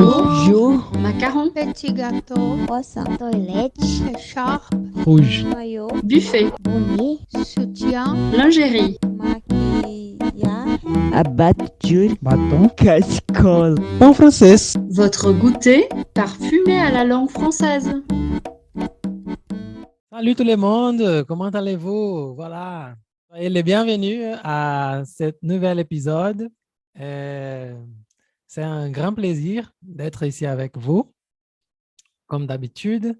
Jour, macaron, petit gâteau, croissant, toilette, écharpe, rouge, maillot, buffet, bonnet, soutien, lingerie, maquillage, abatture, bâton, casserole. En français. votre goûter parfumé à la langue française. Salut tout le monde, comment allez-vous? Voilà, soyez les bienvenus à ce nouvel épisode. C'est un grand plaisir d'être ici avec vous, comme d'habitude.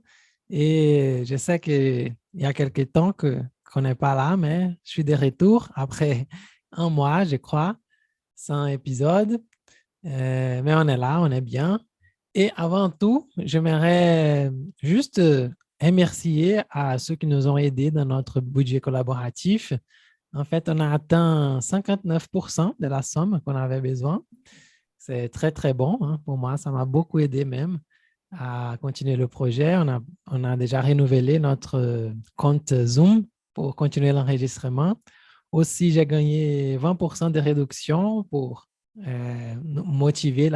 Et je sais qu'il y a quelques temps qu'on n'est pas là, mais je suis de retour après un mois, je crois, sans épisode. Mais on est là, on est bien. Et avant tout, j'aimerais juste remercier à ceux qui nous ont aidés dans notre budget collaboratif. En fait, on a atteint 59% de la somme qu'on avait besoin. C'est très, très bon, hein, pour moi. Ça m'a beaucoup aidé même à continuer le projet. On a déjà renouvelé notre compte Zoom pour continuer l'enregistrement. Aussi, j'ai gagné 20% de réduction pour motiver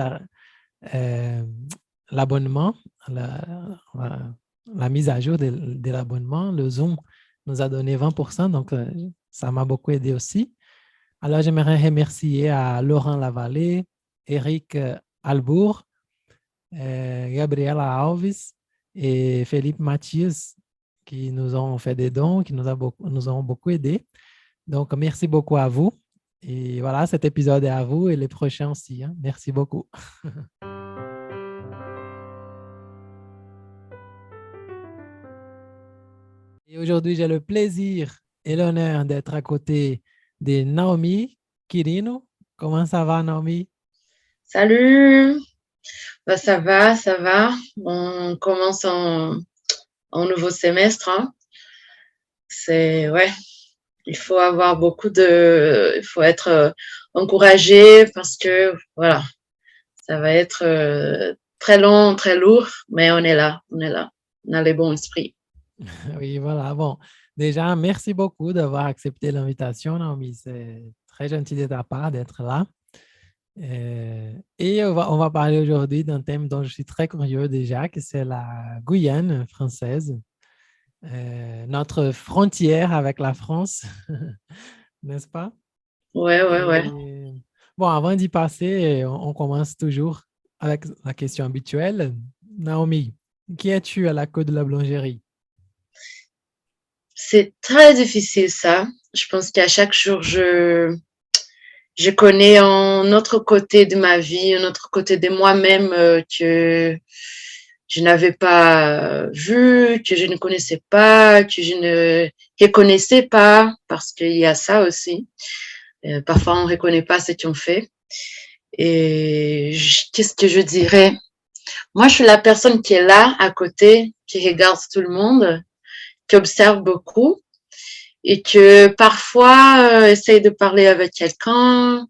l'abonnement, la mise à jour de l'abonnement. Le Zoom nous a donné 20%, donc ça m'a beaucoup aidé aussi. Alors, j'aimerais remercier à Laurent Lavallée, Eric Albour, Gabriela Alves et Philippe Mathias qui nous ont fait des dons, qui nous ont beaucoup aidés. Donc, merci beaucoup à vous. Et voilà, cet épisode est à vous et les prochains aussi. Hein. Merci beaucoup. Et aujourd'hui, j'ai le plaisir et l'honneur d'être à côté de Naomi Quirino. Comment ça va, Naomi? Salut, ça va, ça va. On commence en nouveau semestre. Hein. Ouais, il faut il faut être encouragé parce que voilà, ça va être très long, très lourd, mais on est là, on a les bons esprits. Oui, voilà. Bon, déjà, merci beaucoup d'avoir accepté l'invitation, Naomi. C'est très gentil de ta part d'être là. Et on va parler aujourd'hui d'un thème dont je suis très curieux déjà, que c'est la Guyane française, notre frontière avec la France, n'est-ce pas? Ouais. Et, bon, avant d'y passer, on commence toujours avec la question habituelle. Naomi, qui es-tu à la Côte de la Boulangerie? C'est très difficile ça. Je pense qu'à chaque jour, je connais un autre côté de ma vie, un autre côté de moi-même que je n'avais pas vu, que je ne connaissais pas, que je ne reconnaissais pas, parce qu'il y a ça aussi. Parfois, on ne reconnaît pas ce qu'on fait. Et qu'est-ce que je dirais? Moi, je suis la personne qui est là, à côté, qui regarde tout le monde, qui observe beaucoup et que parfois essaye de parler avec quelqu'un,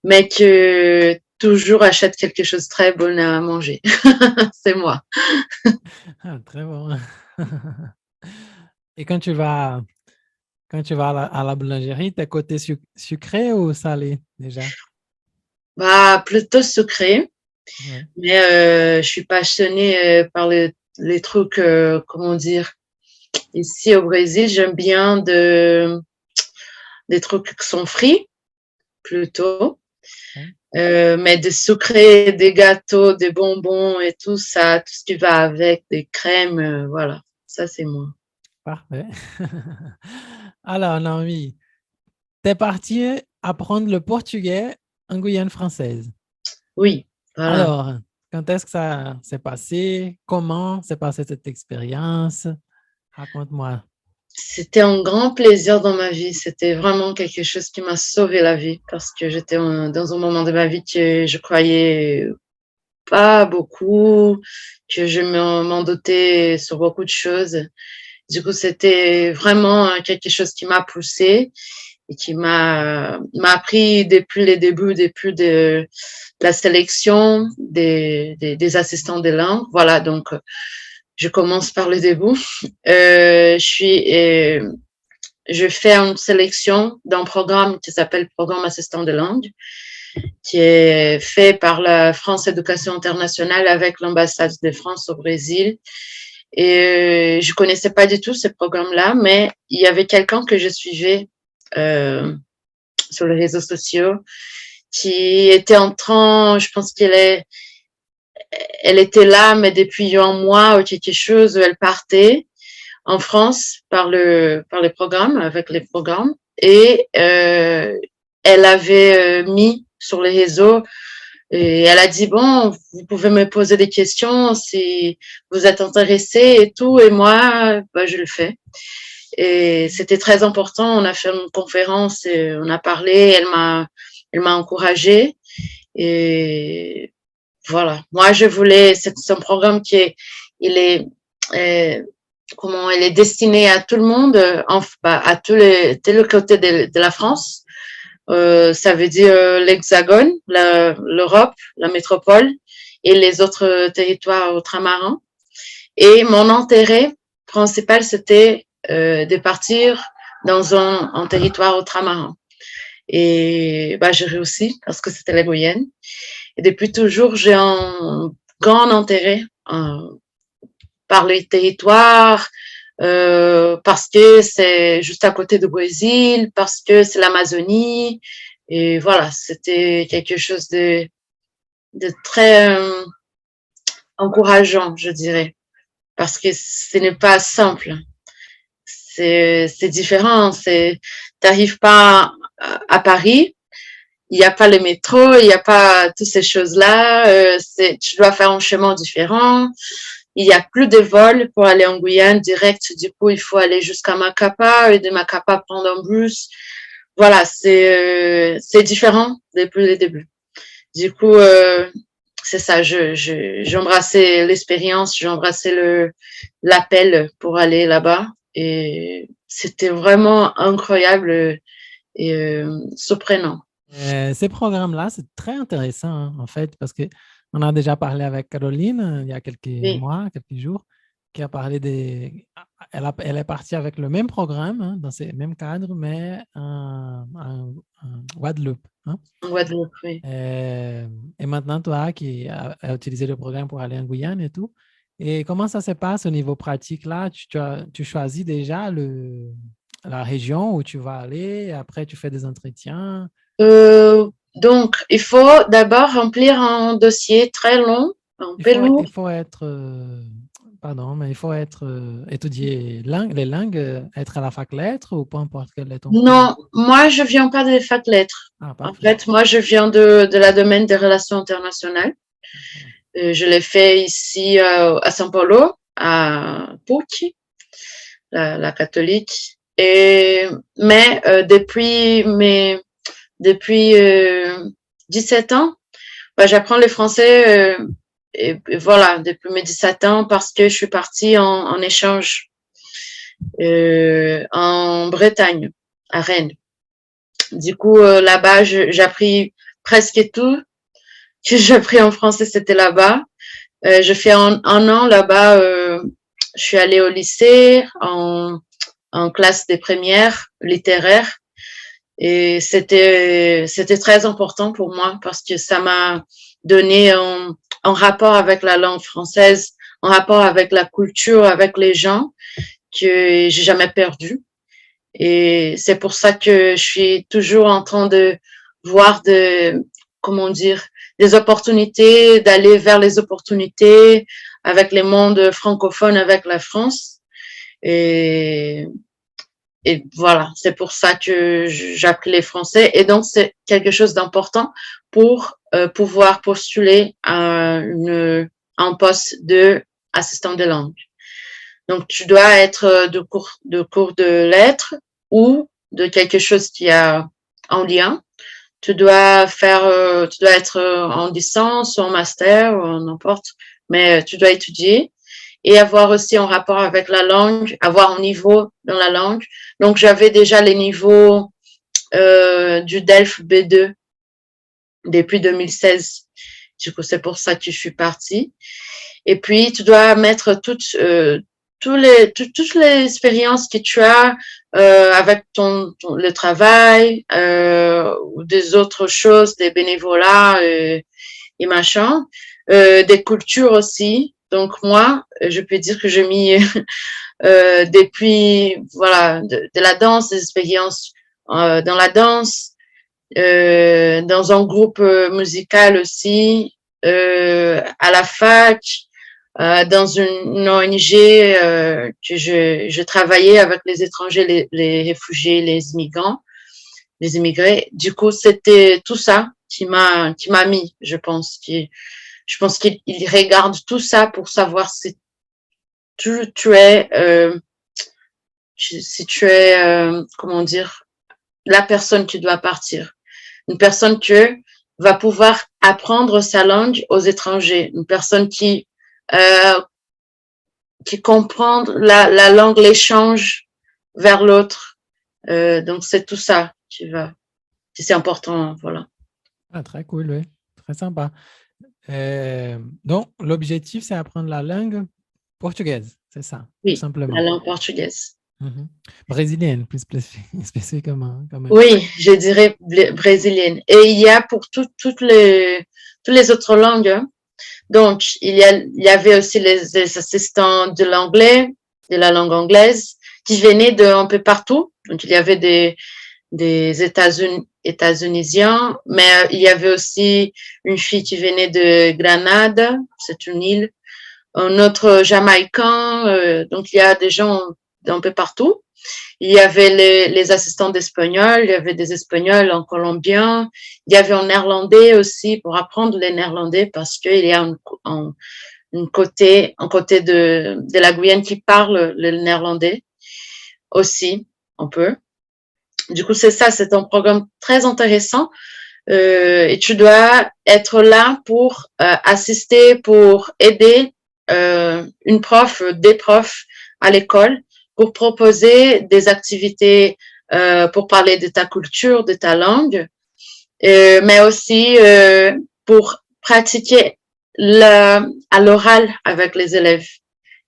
mais que toujours achète quelque chose de très bon à manger. C'est moi. Ah, très bon. Et quand tu vas à la boulangerie, tu es côté sucré ou salé déjà? Bah, plutôt sucré, Ouais. mais je suis passionnée par les trucs, comment dire, ici au Brésil, j'aime bien des trucs qui sont frits, plutôt. Ouais. Mais des sucrés, des gâteaux, des bonbons et tout ça, tout ce qui va avec, des crèmes, voilà. Ça, c'est moi. Parfait. Alors, Naomi, tu es partie apprendre le portugais en Guyane française. Oui, voilà. Alors, quand est-ce que ça s'est passé? Comment s'est passée cette expérience? Raconte-moi. C'était un grand plaisir dans ma vie. C'était vraiment quelque chose qui m'a sauvé la vie parce que j'étais dans un moment de ma vie que je croyais pas beaucoup, que je m'en doutais sur beaucoup de choses. Du coup, c'était vraiment quelque chose qui m'a poussée et qui m'a appris depuis les débuts, depuis de la sélection des assistants de langue. Voilà, donc je commence par le début. Je fais une sélection d'un programme qui s'appelle Programme assistant de langue. qui est fait par la France Éducation Internationale avec l'ambassade de France au Brésil. Et je connaissais pas du tout ce programme-là, mais il y avait quelqu'un que je suivais sur les réseaux sociaux qui était en train, je pense elle était là, mais depuis un mois ou quelque chose, elle partait en France par les programmes, avec les programmes. Et elle avait mis sur les réseaux et elle a dit, bon, vous pouvez me poser des questions si vous êtes intéressé et tout. Et moi, bah, je le fais. Et c'était très important. On a fait une conférence et on a parlé. Elle m'a encouragée. Et voilà. Moi, je voulais, c'est un programme il est, comment, il est destiné à tout le monde, à tous les côtés de la France. Ça veut dire l'Hexagone, l'Europe, la métropole et les autres territoires ultramarins. Et mon intérêt principal, c'était de partir dans un territoire ultramarin. Et bah, j'ai réussi parce que c'était la Guyane. Et depuis toujours, j'ai un grand intérêt par les territoires, parce que c'est juste à côté du Brésil, parce que c'est l'Amazonie. Et voilà, c'était quelque chose de très encourageant, je dirais, parce que ce n'est pas simple. C'est différent. T'arrives pas à Paris, il n'y a pas le métro, il n'y a pas toutes ces choses-là. Tu dois faire un chemin différent. Il n'y a plus de vols pour aller en Guyane direct. Du coup, il faut aller jusqu'à Macapa et de Macapa prendre un bus. Voilà, c'est différent depuis le début. Du coup, c'est ça. J'ai embrassé l'expérience, j'ai embrassé l'appel pour aller là-bas et c'était vraiment incroyable et surprenant. Ces programmes-là, c'est très intéressant, hein, en fait, parce que on a déjà parlé avec Caroline il y a quelques Oui. mois, quelques jours, qui a parlé elle est partie avec le même programme, hein, dans ces mêmes cadres, mais en Guadeloupe. Hein. En Guadeloupe, oui. Et maintenant, toi qui as utilisé le programme pour aller en Guyane et tout, et comment ça se passe au niveau pratique là? Tu choisis déjà la région où tu vas aller, et après tu fais des entretiens. Donc, il faut d'abord remplir un dossier très long, un peu lourd. Il faut être, pardon, mais il faut être étudier les langues, être à la fac lettres ou peu importe quel est ton cours. Non, moi, je viens pas des fac lettres. Ah, En parfait. fait, moi, je viens de la domaine des relations internationales. Je l'ai fait ici à São Paulo, à PUC, la catholique. Mais depuis 17 ans, bah, j'apprends le français et voilà, depuis mes 17 ans parce que je suis partie en échange en Bretagne, à Rennes. Du coup, là-bas, j'ai appris presque tout que j'ai appris en français, c'était là-bas. Je fais un an là-bas, je suis allée au lycée en classe des premières littéraires. Et c'était très important pour moi parce que ça m'a donné un rapport avec la langue française, un rapport avec la culture, avec les gens que j'ai jamais perdu. Et c'est pour ça que je suis toujours en train de voir comment dire, des opportunités, d'aller vers les opportunités avec les mondes francophones, avec la France. Et voilà, c'est pour ça que j'ai appris les français. Et donc, c'est quelque chose d'important pour pouvoir postuler à un poste d'assistant de langue. Donc, tu dois être de cours de lettres ou de quelque chose qui a en lien. Tu dois être en licence ou en master ou n'importe, mais tu dois étudier et avoir aussi un rapport avec la langue, avoir un niveau dans la langue. Donc, j'avais déjà les niveaux du DELF B2 depuis 2016. Du coup, c'est pour ça que je suis partie. Et puis, tu dois mettre toutes les expériences que tu as avec le travail ou des autres choses, des bénévolats et machin, des cultures aussi. Donc moi, je peux dire que j'ai mis depuis voilà de la danse, des expériences dans la danse, dans un groupe musical aussi, à la fac, dans une ONG que je travaillais avec les étrangers, les réfugiés, les immigrés. Du coup, c'était tout ça qui m'a mis, je pense qu'il regarde tout ça pour savoir si tu es comment dire, la personne qui doit partir, une personne qui va pouvoir apprendre sa langue aux étrangers, une personne qui comprend la langue, l'échange vers l'autre. Donc, c'est tout ça qui c'est important, voilà. Ah, très cool, oui. Très sympa. Donc, l'objectif, c'est apprendre la langue portugaise, c'est ça, Oui, tout simplement. la langue portugaise. Brésilienne, plus spécifiquement. Quand même. Oui, je dirais brésilienne. Et il y a pour toutes les autres langues, hein. Donc, il y avait aussi les assistants de l'anglais, de la langue anglaise, qui venaient d'un peu partout. Donc, il y avait des États-Unisiens, mais il y avait aussi une fille qui venait de Grenade, c'est une île, un autre Jamaïcain. Donc, il y a des gens d'un peu partout. Il y avait les assistants d'espagnol, il y avait des espagnols en colombien, il y avait en néerlandais aussi pour apprendre le néerlandais parce qu'il y a un côté de la Guyane qui parle le néerlandais aussi, un peu. Du coup, c'est ça, c'est un programme très intéressant et tu dois être là pour assister, pour aider une prof, des profs à l'école pour proposer des activités pour parler de ta culture, de ta langue, mais aussi pour pratiquer à l'oral avec les élèves.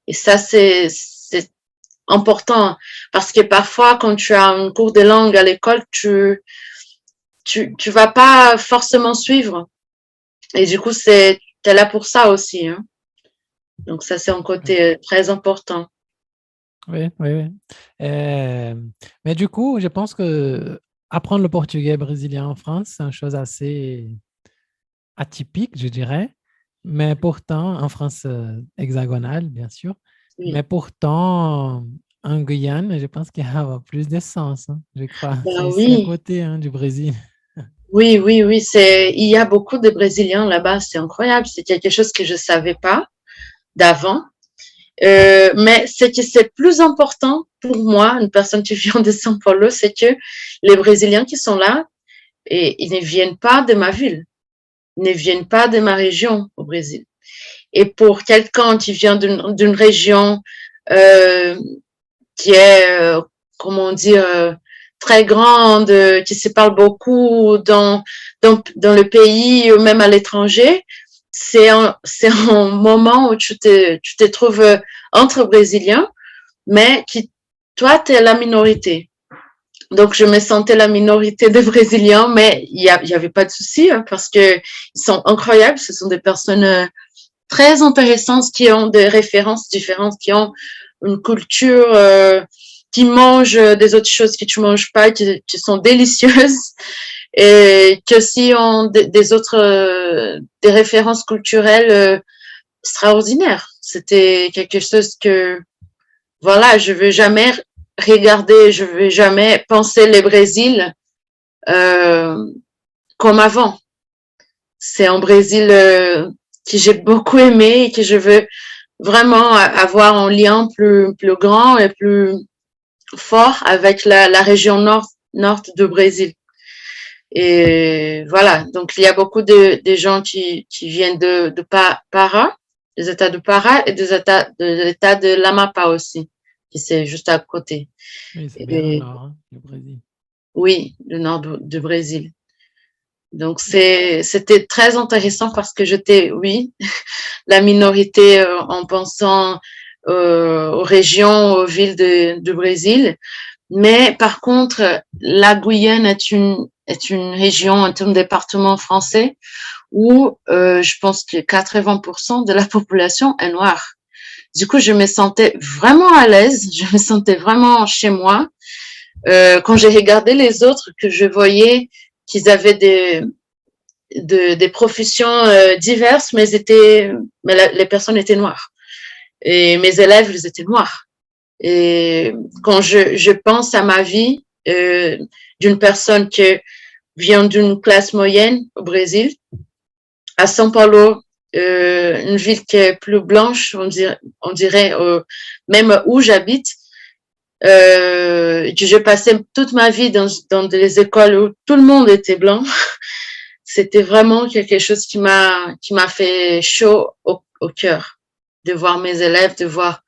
Et ça, c'est important parce que parfois, quand tu as un cours de langue à l'école, tu vas pas forcément suivre. Et du coup, t'es là pour ça aussi, hein. Donc ça, c'est un côté très important. Oui. Mais du coup, je pense que apprendre le portugais brésilien en France, c'est une chose assez atypique, je dirais. Mais pourtant, en France hexagonale, bien sûr. Oui. Mais pourtant, en Guyane, je pense qu'il y a plus de sens, hein, je crois. Ben C'est à oui. côté du Brésil. Oui, il y a beaucoup de Brésiliens là-bas, c'est incroyable. C'est quelque chose que je savais pas d'avant. Mais c'est que c'est plus important pour moi, une personne qui vient de São Paulo, c'est que les Brésiliens qui sont là, et ils ne viennent pas de ma ville, ils ne viennent pas de ma région au Brésil. Et pour quelqu'un qui vient d'une région qui est, comment dire, très grande, qui se parle beaucoup dans le pays ou même à l'étranger, c'est un moment où tu te trouves entre Brésiliens, mais toi, tu es la minorité. Donc, je me sentais la minorité des Brésiliens, mais il y avait pas de souci hein, parce que ils sont incroyables. Ce sont des personnes très intéressantes qui ont des références différentes, qui ont une culture, qui mangent des autres choses que tu manges pas, qui sont délicieuses et qui aussi ont des autres des références culturelles extraordinaires. C'était quelque chose que voilà, je veux jamais regarder, je veux jamais penser le Brésil comme avant. C'est un Brésil que j'ai beaucoup aimé et que je veux vraiment avoir un lien plus grand et plus fort avec la région nord du Brésil. Et voilà, donc il y a beaucoup de gens qui viennent de Pará, des États de Pará et de l'État de l'Amapá aussi, qui c'est juste à côté. Oui, c'est bien au nord, hein, le Brésil. Oui, le nord du Brésil. Donc c'était très intéressant parce que j'étais, oui, la minorité en pensant aux régions, aux villes du Brésil. Mais par contre, la Guyane est une région, un département français où je pense que 80% de la population est noire. Du coup, je me sentais vraiment à l'aise, je me sentais vraiment chez moi. Quand j'ai regardé les autres, que je voyais qu'ils avaient des professions diverses, mais les personnes étaient noires. Et mes élèves, ils étaient noirs. Et quand je pense à ma vie d'une personne qui vient d'une classe moyenne au Brésil, à São Paulo, une ville qui est plus blanche, on dirait même où j'habite, que je passais toute ma vie dans des écoles où tout le monde était blanc. C'était vraiment quelque chose qui m'a fait chaud au cœur de voir mes élèves, de voir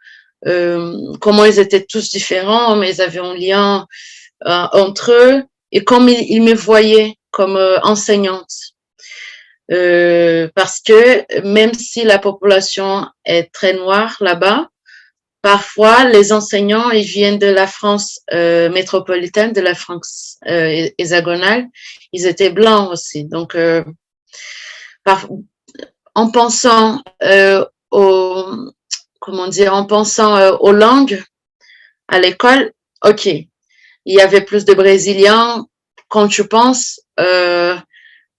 comment ils étaient tous différents, mais ils avaient un lien entre eux et comme ils me voyaient comme enseignante. Parce que même si la population est très noire là-bas, parfois les enseignants ils viennent de la France métropolitaine, de la France hexagonale, ils étaient blancs aussi. Donc, en pensant aux langues à l'école, ok, il y avait plus de Brésiliens quand tu penses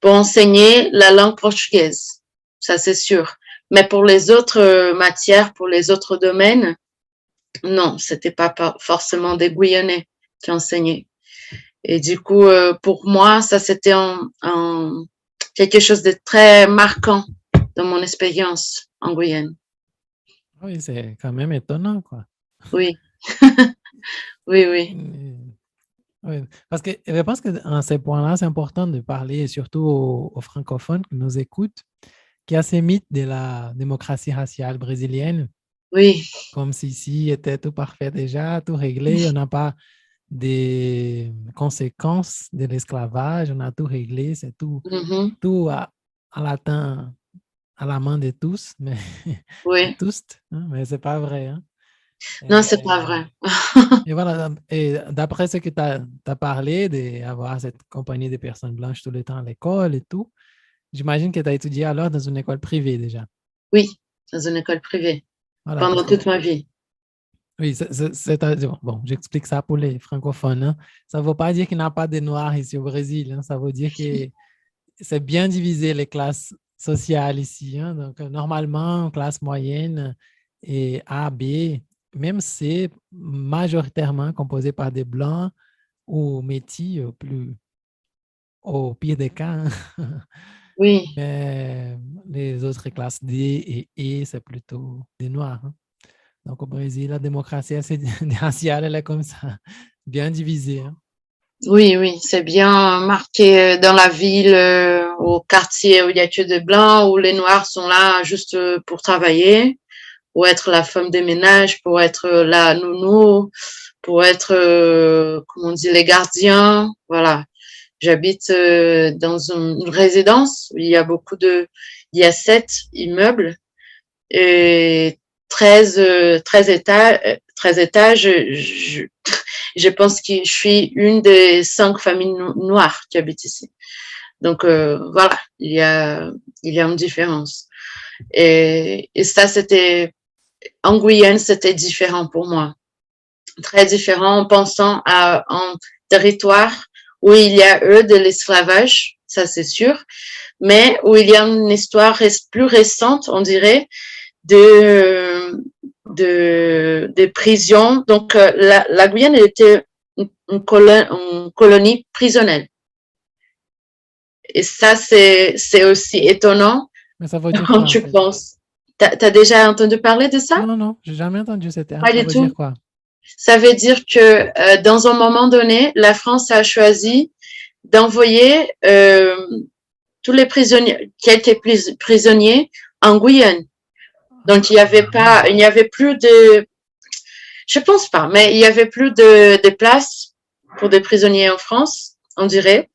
pour enseigner la langue portugaise, ça c'est sûr. Mais pour les autres matières, pour les autres domaines, non, c'était pas forcément des Guyanais qui enseignaient. Et du coup, pour moi, ça c'était quelque chose de très marquant dans mon expérience en Guyane. Oui, c'est quand même étonnant, quoi. Oui, oui. Oui, parce que je pense que en ces points-là, c'est important de parler surtout aux francophones qui nous écoutent, qui a ces mythes de la démocratie raciale brésilienne. Oui. Comme si ici était tout parfait déjà, tout réglé, on n'a pas des conséquences de l'esclavage, on a tout réglé, c'est tout, tout à la main de tous, mais oui. tous, hein, mais c'est pas vrai. Hein. Non, c'est pas vrai. Et voilà, et d'après ce que tu as parlé, d'avoir cette compagnie de personnes blanches tout le temps à l'école et tout, j'imagine que tu as étudié alors dans une école privée déjà. Oui, dans une école privée, voilà, pendant toute ma vie. Oui, bon, j'explique ça pour les francophones. Hein. Ça ne veut pas dire qu'il n'y a pas de noirs ici au Brésil. Hein. Ça veut dire que c'est bien divisé les classes sociales ici. Hein. Donc, normalement, classe moyenne et A, B, même C, majoritairement composé par des blancs ou métis, au pire des cas. Hein. Oui. Mais les autres classes D et E, c'est plutôt des noirs. Hein. Donc, au Brésil, la démocratie raciale, elle est comme ça, bien divisée. Hein. Oui, c'est bien marqué dans la ville, au quartier où il n'y a que des blancs, où les noirs sont là juste pour travailler, pour être la femme de ménage, pour être la nounou, pour être, comment on dit, les gardiens. Voilà. J'habite dans une résidence où il y a 7 immeubles et 13 étages. Je pense que je suis une des 5 familles noires qui habitent ici. Donc, voilà, il y a une différence. Et ça, en Guyane, c'était différent pour moi. Très différent en pensant à un territoire où il y a de l'esclavage, ça c'est sûr, mais où il y a une histoire plus récente, on dirait, de prison. Donc, la Guyane était une colonie prisonnière. Et ça, c'est aussi étonnant. Mais ça veut dire quand quoi, tu en fait? penses. T'as déjà entendu parler de ça? Non, j'ai jamais entendu ce terme. Pas Ça du veut tout. dire quoi? Ça veut dire que dans un moment donné, la France a choisi d'envoyer tous les prisonniers qui étaient prisonniers en Guyane. Donc, il n'y avait plus de, je pense pas, mais il n'y avait plus de place pour des prisonniers en France, on dirait.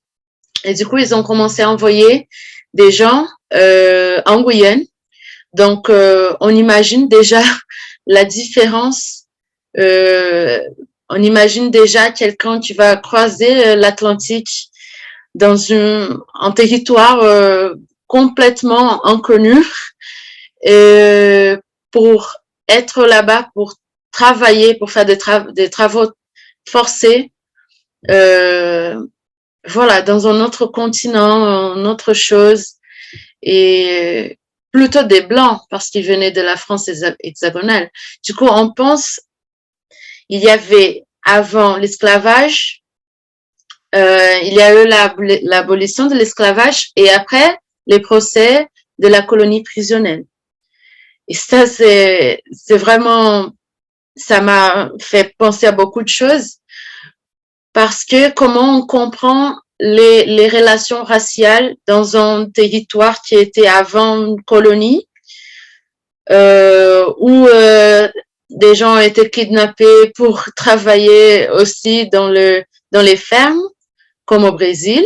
Et du coup, ils ont commencé à envoyer des gens en Guyane. Donc, on imagine déjà la différence. On imagine déjà quelqu'un qui va croiser l'Atlantique dans un territoire complètement inconnu pour être là-bas, pour travailler, pour faire des travaux forcés. Voilà, dans un autre continent, une autre chose, et plutôt des Blancs, parce qu'ils venaient de la France hexagonale. Du coup, on pense, il y avait avant l'esclavage, il y a eu l'abolition de l'esclavage, et après, les procès de la colonie prisonnière. Et ça, c'est vraiment, ça m'a fait penser à beaucoup de choses, parce que comment on comprend les relations raciales dans un territoire qui était avant une colonie, où des gens ont été kidnappés pour travailler aussi dans les fermes, comme au Brésil,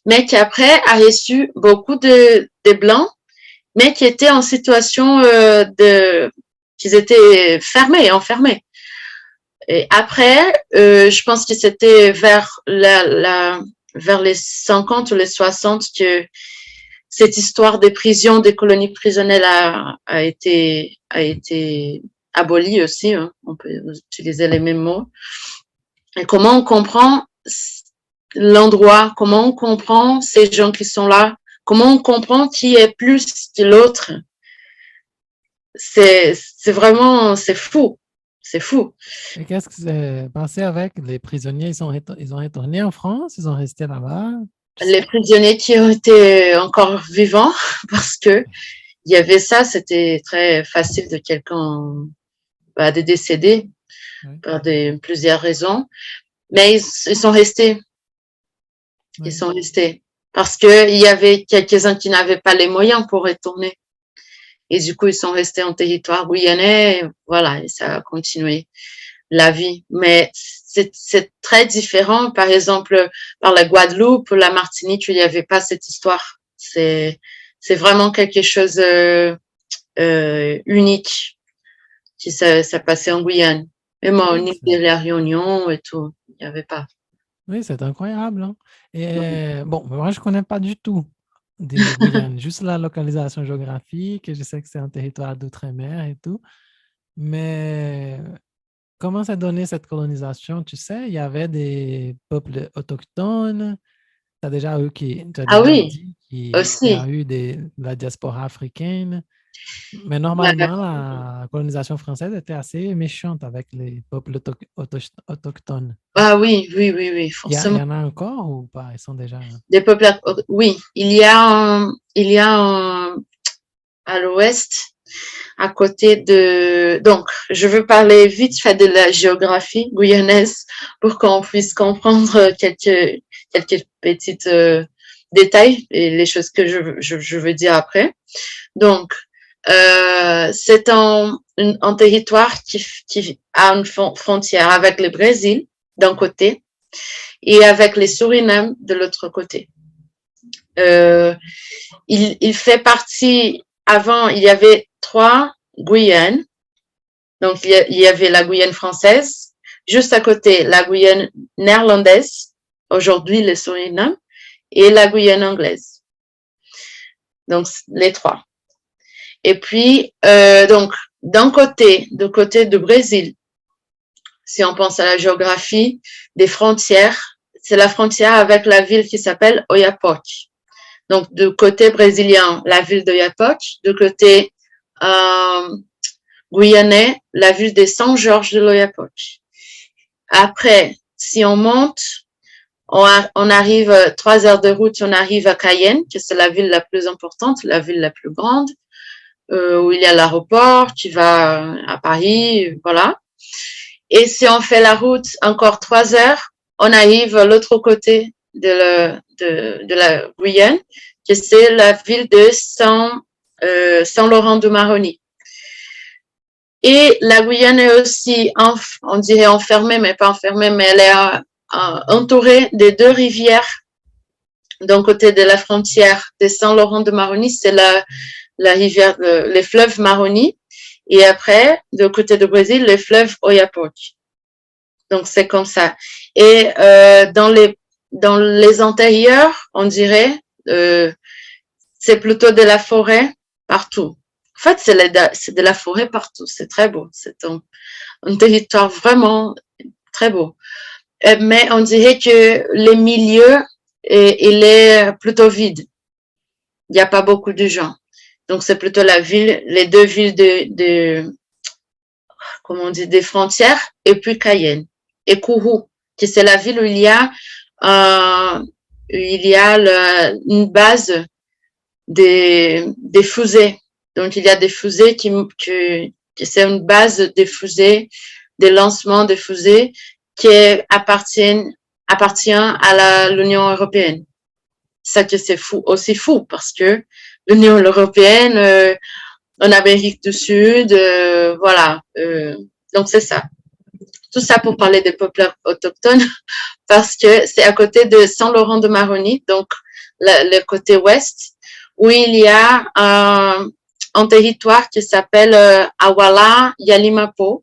mais qui après a reçu beaucoup de Blancs, mais qui étaient en situation qu'ils étaient enfermés. Et après, je pense que c'était vers vers les 50 ou les 60 que cette histoire des prisons, des colonies prisonnières a été abolie aussi. Hein. On peut utiliser les mêmes mots. Et comment on comprend l'endroit, comment on comprend ces gens qui sont là, comment on comprend qui est plus que l'autre. C'est vraiment, c'est fou. C'est fou. Et qu'est-ce qui s'est passé avec les prisonniers? Ils ont retourné en France? Ils ont resté là-bas? Les prisonniers qui ont été encore vivants, parce que il y avait ça, c'était très facile de quelqu'un de décéder par plusieurs raisons. Mais ils sont restés. Ils sont restés. Parce que il y avait quelques-uns qui n'avaient pas les moyens pour retourner. Et du coup, ils sont restés en territoire guyanais, voilà, et ça a continué la vie. Mais c'est très différent. Par exemple, par la Guadeloupe, la Martinique, il n'y avait pas cette histoire. C'est vraiment quelque chose unique qui ça passait en Guyane. Même en île de la Réunion et tout, il n'y avait pas. Oui, c'est incroyable. Hein? Et bon, moi, je ne connais pas du tout des Guyanes, juste la localisation géographique, et je sais que c'est un territoire d'outre-mer et tout. Mais comment s'est donnée cette colonisation? Tu sais, il y avait des peuples autochtones. Tu as déjà eu qu'il y a eu de la diaspora africaine. Mais normalement, la colonisation française était assez méchante avec les peuples autochtones. Ah oui, forcément. Il y en a encore ou pas? Ils sont déjà... Des peuples, oui. Il y a à l'ouest, à côté de... Donc, je veux parler vite fait de la géographie guyanaise pour qu'on puisse comprendre quelques petits détails et les choses que je veux dire après. Donc, c'est un territoire qui a une frontière avec le Brésil d'un côté et avec les Suriname de l'autre côté. Il fait partie, avant, il y avait 3 Guyanes. Donc, il y avait la Guyane française, juste à côté, la Guyane néerlandaise, aujourd'hui le Suriname, et la Guyane anglaise. Donc, les 3. Et puis, donc, du côté du Brésil, si on pense à la géographie des frontières, c'est la frontière avec la ville qui s'appelle Oiapoque. Donc, du côté brésilien, la ville d'Oiapoque, du côté guyanais, la ville de Saint-Georges de l'Oyapock. Après, si on monte, on arrive 3 heures de route, on arrive à Cayenne, que c'est la ville la plus importante, la ville la plus grande, où il y a l'aéroport qui va à Paris, voilà. Et si on fait la route encore 3 heures, on arrive à l'autre côté de la Guyane, que c'est la ville de Saint-Laurent-du-Maroni. Et la Guyane est aussi, on dirait enfermée, mais pas enfermée, mais elle est entourée des 2 rivières. D'un côté de la frontière de Saint-Laurent-du-Maroni, c'est la rivière, le fleuve Maroni. Et après, de côté du Brésil, le fleuve Oyapock. Donc, c'est comme ça. Et dans les antérieurs, on dirait, c'est plutôt de la forêt partout. En fait, c'est de la forêt partout. C'est très beau. C'est un territoire vraiment très beau. Mais on dirait que les milieux, il est plutôt vide. Il n'y a pas beaucoup de gens. Donc, c'est plutôt les deux villes comment on dit, des frontières, et puis Cayenne. Et Kourou, qui c'est la ville où il y a une base des fusées. Donc, il y a des fusées qui c'est une base des fusées, des lancements des fusées qui appartient à l'Union européenne. Ça que c'est aussi fou parce que l'Union européenne, en Amérique du Sud, voilà. Donc, c'est ça. Tout ça pour parler des peuples autochtones parce que c'est à côté de Saint-Laurent-de-Maroni, donc le côté ouest, où il y a un territoire qui s'appelle Awala Yalimapo.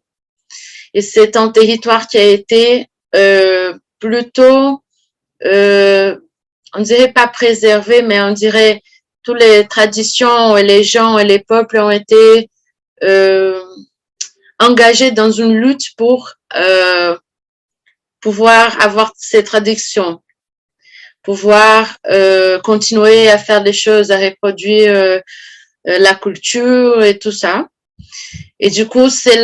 Et c'est un territoire qui a été plutôt, on dirait pas préservé, mais on dirait toutes les traditions et les gens et les peuples ont été engagés dans une lutte pour pouvoir avoir ces traditions, pouvoir continuer à faire des choses, à reproduire la culture et tout ça. Et du coup, c'est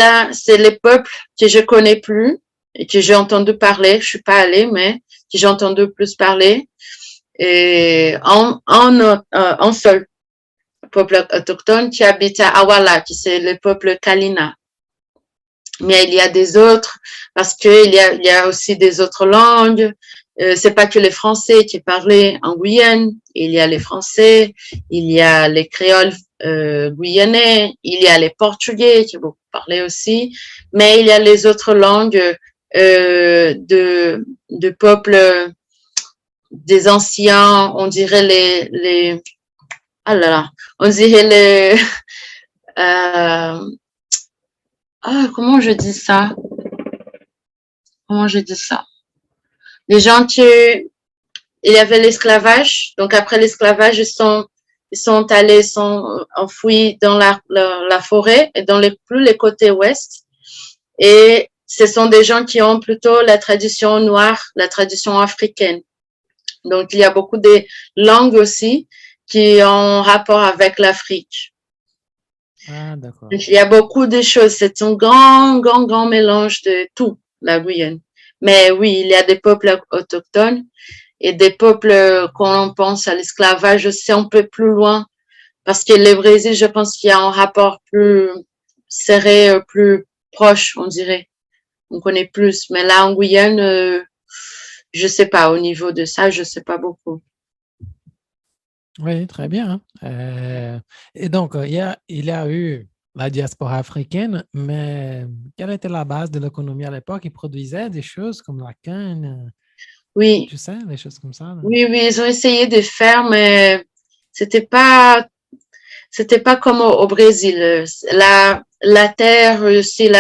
les peuples que je connais plus et que j'ai entendu parler. Je suis pas allée, mais que j'ai entendu plus parler. Et un seul peuple autochtone qui habite à Awala, qui c'est le peuple Kalina. Mais il y a des autres parce que il y a aussi des autres langues. C'est pas que les Français qui parlaient en Guyane. Il y a les Français, il y a les créoles guyanais, il y a les Portugais qui beaucoup parlé aussi, mais il y a les autres langues de peuples des anciens, on dirait ah là là, on dirait comment je dis ça? Les gens il y avait l'esclavage, donc après l'esclavage, ils sont enfouis dans la forêt et dans plus les côtés ouest. Et ce sont des gens qui ont plutôt la tradition noire, la tradition africaine. Donc, il y a beaucoup de langues aussi qui ont rapport avec l'Afrique. Ah, d'accord. Donc, il y a beaucoup de choses. C'est un grand mélange de tout, la Guyane. Mais oui, il y a des peuples autochtones et des peuples, quand on pense à l'esclavage, c'est un peu plus loin. Parce que le Brésil, je pense qu'il y a un rapport plus serré, plus proche, on dirait. On connaît plus. Mais là, en Guyane, je sais pas. Au niveau de ça, je sais pas beaucoup. Oui, très bien. Et donc, il y a eu la diaspora africaine, mais quelle était la base de l'économie à l'époque? Ils produisaient des choses comme la canne, Oui, tu sais, des choses comme ça. Là. oui, ils ont essayé de faire, mais c'était pas comme au Brésil. La terre, c'est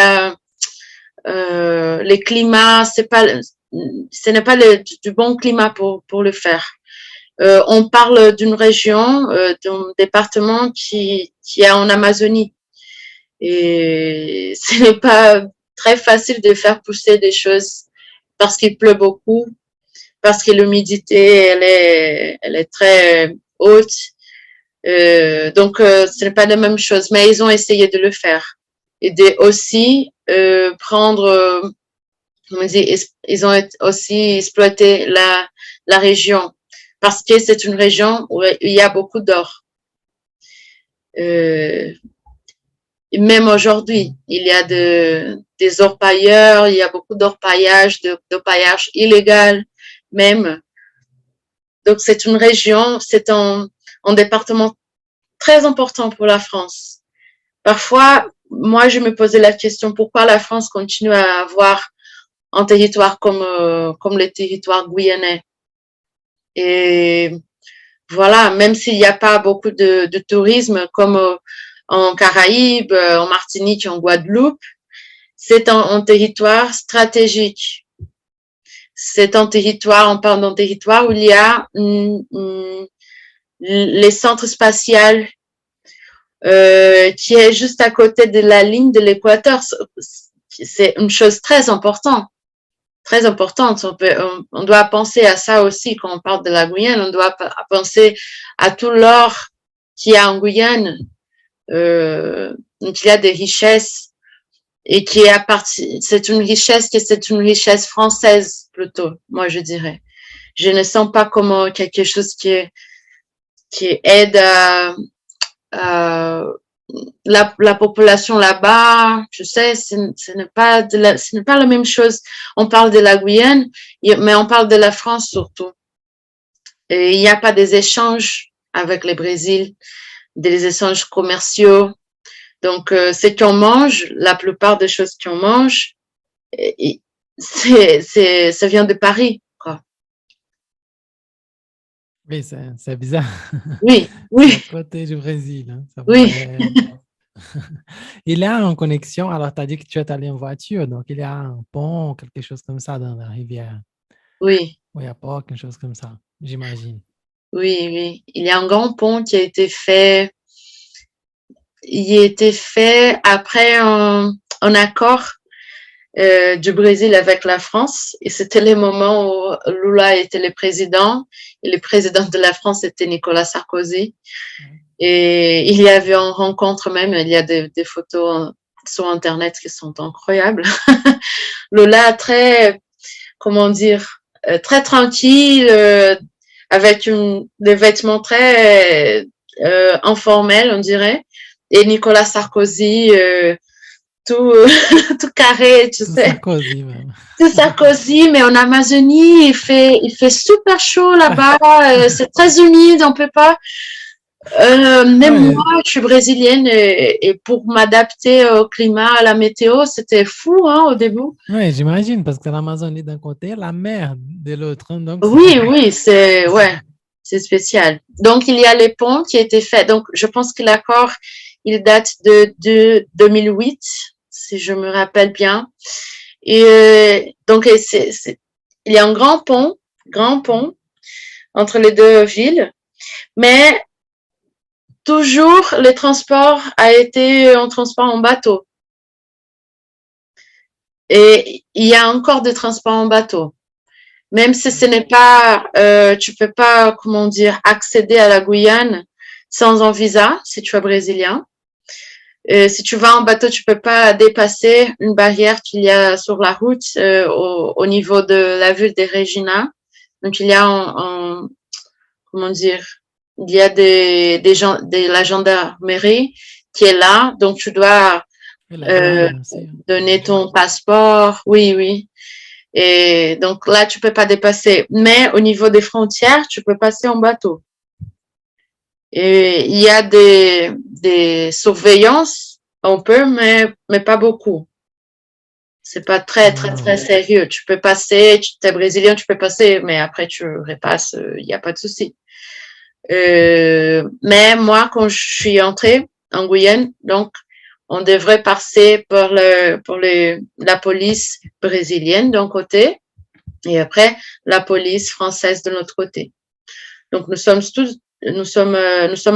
les climats, ce n'est pas du bon climat pour le faire. On parle d'une région, d'un département qui est en Amazonie. Et ce n'est pas très facile de faire pousser des choses parce qu'il pleut beaucoup, parce que l'humidité, elle est très haute. Donc, ce n'est pas la même chose, mais ils ont essayé de le faire. Et de aussi prendre, comment on dit, ils ont aussi exploité la région parce que c'est une région où il y a beaucoup d'or. Même aujourd'hui, il y a des orpailleurs, il y a beaucoup d'orpaillage, d'orpaillage illégal même. Donc, c'est une région, c'est un département très important pour la France. Parfois, moi, je me posais la question pourquoi la France continue à avoir un territoire comme le territoire guyanais. Et voilà, même s'il n'y a pas beaucoup de tourisme, comme en Caraïbes, en Martinique, en Guadeloupe, c'est un territoire stratégique. C'est un territoire, on parle d'un territoire où il y a les centres spatials qui est juste à côté de la ligne de l'équateur. C'est une chose très importante. Très importante. On doit penser à ça aussi quand on parle de la Guyane. On doit penser à tout l'or qu'il y a en Guyane. Donc, il y a des richesses et qui est c'est une richesse française plutôt, moi je dirais. Je ne sens pas comme quelque chose qui aide à la population là-bas. Je sais, ce n'est pas la même chose. On parle de la Guyane, mais on parle de la France surtout. Et il n'y a pas des échanges avec le Brésil, des échanges commerciaux. Donc, ce qu'on mange, la plupart des choses qu'on mange, ça vient de Paris, quoi. Oui, c'est bizarre. Oui, oui. À côté du Brésil. Hein, ça Oui. Il y a une connexion. Alors, tu as dit que tu es allé en voiture, donc il y a un pont, quelque chose comme ça dans la rivière. Oui. Oui, il n'y a pas quelque chose comme ça, j'imagine. Oui, oui. Il y a un grand pont qui a été fait. Il a été fait après un accord du Brésil avec la France. Et c'était les moments où Lula était le président et le président de la France était Nicolas Sarkozy. Et il y avait une rencontre même, il y a des photos sur Internet qui sont incroyables. Lula très, comment dire, très tranquille, avec des vêtements très informels, on dirait. Et Nicolas Sarkozy, tout carré, tu sais. Sarkozy, même. Tout Sarkozy, mais en Amazonie, il fait super chaud là-bas, c'est très humide, on peut pas. Même moi, je suis brésilienne et pour m'adapter au climat, à la météo, c'était fou hein, au début. Oui, j'imagine, parce que l'Amazonie d'un côté, la mer de l'autre. Hein, donc oui, c'est spécial. Donc, il y a les ponts qui étaient faits. Donc, je pense que l'accord, il date de 2008, si je me rappelle bien. Et donc, il y a un grand pont entre les deux villes, mais toujours le transport a été en transport en bateau. Et il y a encore des transports en bateau. Même si ce n'est pas, tu peux pas, comment dire, accéder à la Guyane sans un visa, si tu es brésilien. Si tu vas en bateau, tu peux pas dépasser une barrière qu'il y a sur la route au niveau de la ville de Regina. Donc, il y a comment dire, il y a la gendarmerie qui est là. Donc, tu dois donner ton passeport. Oui. Et donc, là, tu peux pas dépasser. Mais au niveau des frontières, tu peux passer en bateau. Et il y a des surveillances, on peut, mais pas beaucoup. C'est pas très sérieux. Tu peux passer, tu es brésilien, tu peux passer, mais après tu repasses, il n'y a pas de souci. Mais moi, quand je suis entrée en Guyane, donc, on devrait passer pour la police brésilienne d'un côté et après la police française de l'autre côté. Donc, nous sommes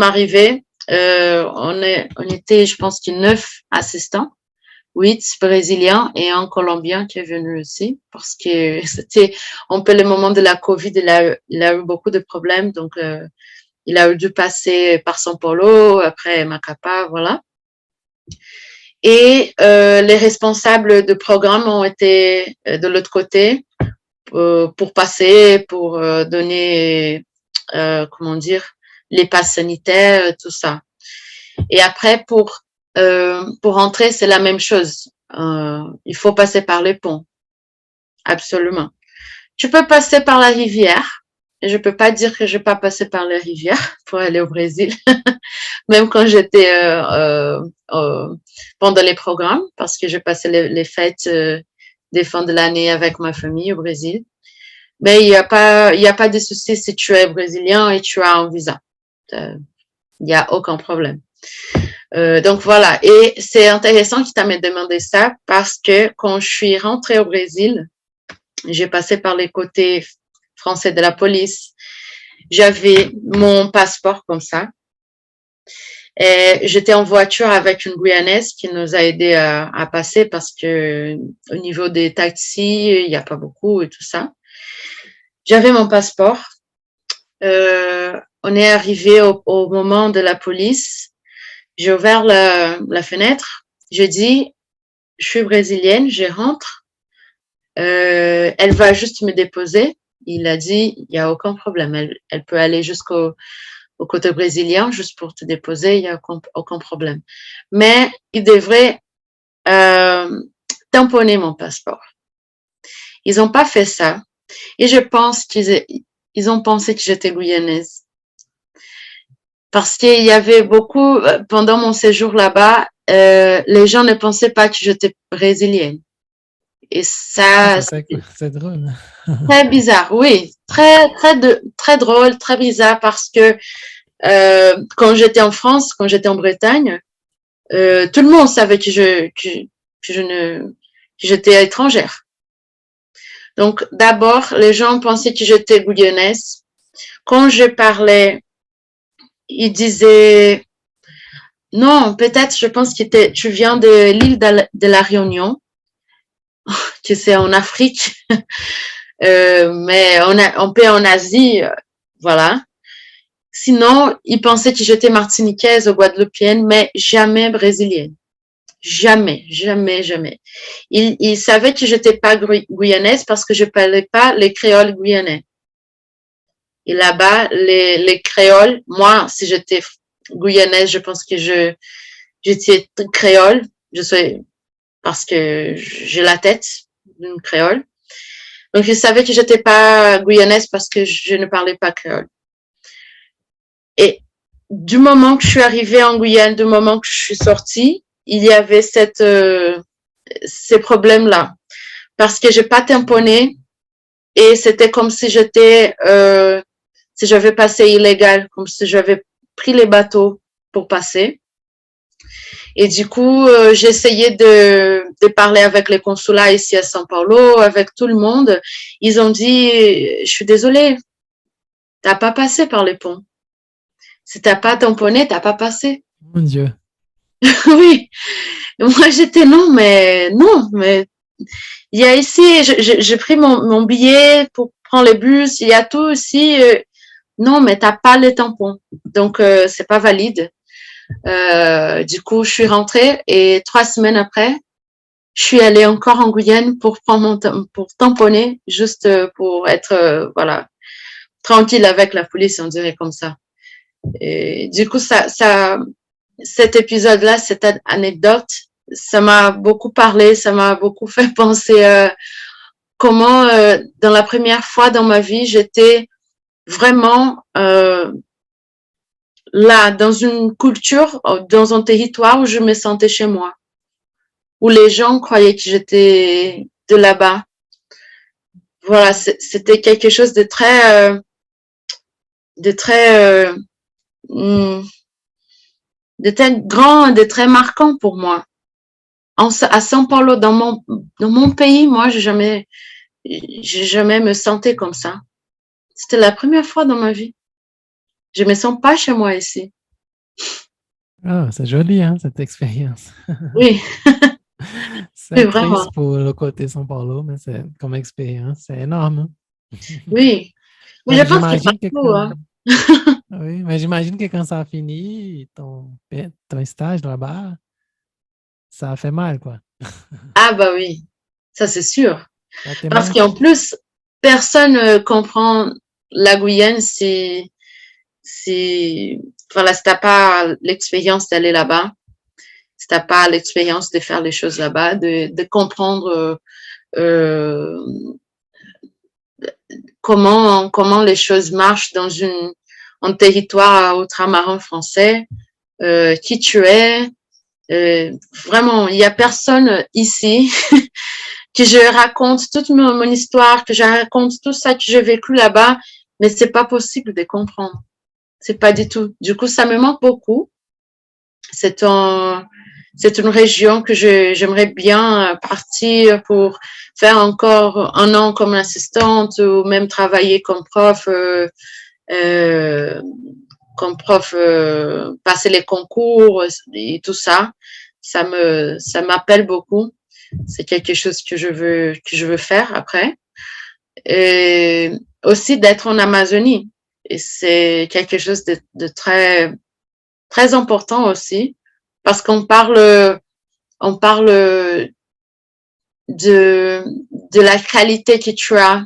arrivés, on était, je pense, 9 assistants, 8 brésiliens et un colombien qui est venu aussi parce que c'était un peu le moment de la COVID, il a eu beaucoup de problèmes, donc il a dû passer par São Paulo, après Macapá, voilà. Et les responsables de programme ont été de l'autre côté pour passer, pour donner, comment dire, les passes sanitaires, tout ça. Et après, pour entrer, c'est la même chose. Il faut passer par les ponts. Absolument. Tu peux passer par la rivière. Je peux pas dire que je n'ai pas passé par la rivière pour aller au Brésil, même quand j'étais pendant les programmes, parce que j'ai passé les fêtes des fins de l'année avec ma famille au Brésil. Mais il y a pas de souci si tu es brésilien et tu as un visa. Il n'y a aucun problème. Donc voilà, et c'est intéressant que tu m'aies demandé ça parce que quand je suis rentrée au Brésil, j'ai passé par les côtés français de la police. J'avais mon passeport comme ça. Et j'étais en voiture avec une Guyanaise qui nous a aidé à passer parce que au niveau des taxis, il n'y a pas beaucoup et tout ça. J'avais mon passeport. On est arrivé au moment de la police. J'ai ouvert la fenêtre. J'ai dit, je suis brésilienne, je rentre. Elle va juste me déposer. Il a dit, il n'y a aucun problème. Elle peut aller jusqu'au côté brésilien juste pour te déposer, il n'y a aucun problème. Mais il devrait tamponner mon passeport. Ils n'ont pas fait ça. Et je pense qu'ils ont pensé que j'étais guyanaise. Parce qu'il y avait beaucoup, pendant mon séjour là-bas, les gens ne pensaient pas que j'étais brésilienne. Et ça, c'est drôle. Très bizarre, oui. Très drôle, très bizarre parce que quand j'étais en France, quand j'étais en Bretagne, tout le monde savait que j'étais étrangère. Donc, d'abord, les gens pensaient que j'étais guyanaise. Quand je parlais, ils disaient, non, peut-être, je pense que tu viens de l'île de la Réunion, que c'est en Afrique, mais on peut en Asie, voilà. Sinon, ils pensaient que j'étais martiniquaise ou guadeloupéenne, mais jamais brésilienne. Jamais, jamais, jamais. Ils savaient que j'étais pas guyanaise parce que je parlais pas les créoles guyanais. Et là-bas, les créoles, moi, si j'étais guyanaise, je pense que j'étais créole. Je sais, parce que j'ai la tête d'une créole. Donc, ils savaient que j'étais pas guyanaise parce que je ne parlais pas créole. Et du moment que je suis arrivée en Guyane, du moment que je suis sortie, il y avait ces problèmes-là. Parce que j'ai pas tamponné et c'était comme si si j'avais passé illégal, comme si j'avais pris les bateaux pour passer. Et du coup, j'ai essayé de parler avec les consulats ici à São Paulo, avec tout le monde. Ils ont dit, je suis désolée, t'as pas passé par les ponts. Si t'as pas tamponné, t'as pas passé. Mon Dieu. Oui. Moi, j'étais non, mais il y a ici, j'ai pris mon billet pour prendre le bus, il y a tout ici. Non, mais t'as pas les tampons. Donc, c'est pas valide. Du coup, je suis rentrée et 3 semaines après, je suis allée encore en Guyane pour pour tamponner, juste pour être, voilà, tranquille avec la police, on dirait comme ça. Et du coup, cet épisode-là, cette anecdote, ça m'a beaucoup parlé, ça m'a beaucoup fait penser comment, dans la première fois dans ma vie, j'étais vraiment là, dans une culture, dans un territoire où je me sentais chez moi, où les gens croyaient que j'étais de là-bas. Voilà, c'était quelque chose de très grand, de très marquant pour moi. À São Paulo, dans mon pays, moi, j'ai jamais me sentais comme ça. C'était la première fois dans ma vie. Je me sens pas chez moi ici. Ah, c'est joli, hein, cette expérience. Oui. C'est vraiment. triste pour le côté São Paulo, mais c'est comme expérience, c'est énorme. Oui. Mais je pense qu'il j'imagine que partout, hein. oui, mais j'imagine que quand ça a fini, ton stage là-bas, ça a fait mal, quoi. Ah bah oui, ça c'est sûr. Ça te Parce manque. qu'en plus, personne comprend la Guyane voilà, si t'as pas l'expérience d'aller là-bas, si t'as pas l'expérience de faire les choses là-bas, de comprendre comment les choses marchent dans un territoire ultramarin français, qui tu es. Vraiment, il y a personne ici que je raconte toute mon histoire, que je raconte tout ça que j'ai vécu là-bas, mais c'est pas possible de comprendre. C'est pas du tout. Du coup, ça me manque beaucoup. C'est une région que j'aimerais bien partir pour faire encore un an comme assistante ou même travailler comme prof, passer les concours et tout ça. Ça m'appelle beaucoup. C'est quelque chose que je veux faire après. Et aussi d'être en Amazonie. Et c'est quelque chose de très, très important aussi. Parce on parle de la qualité que tu as,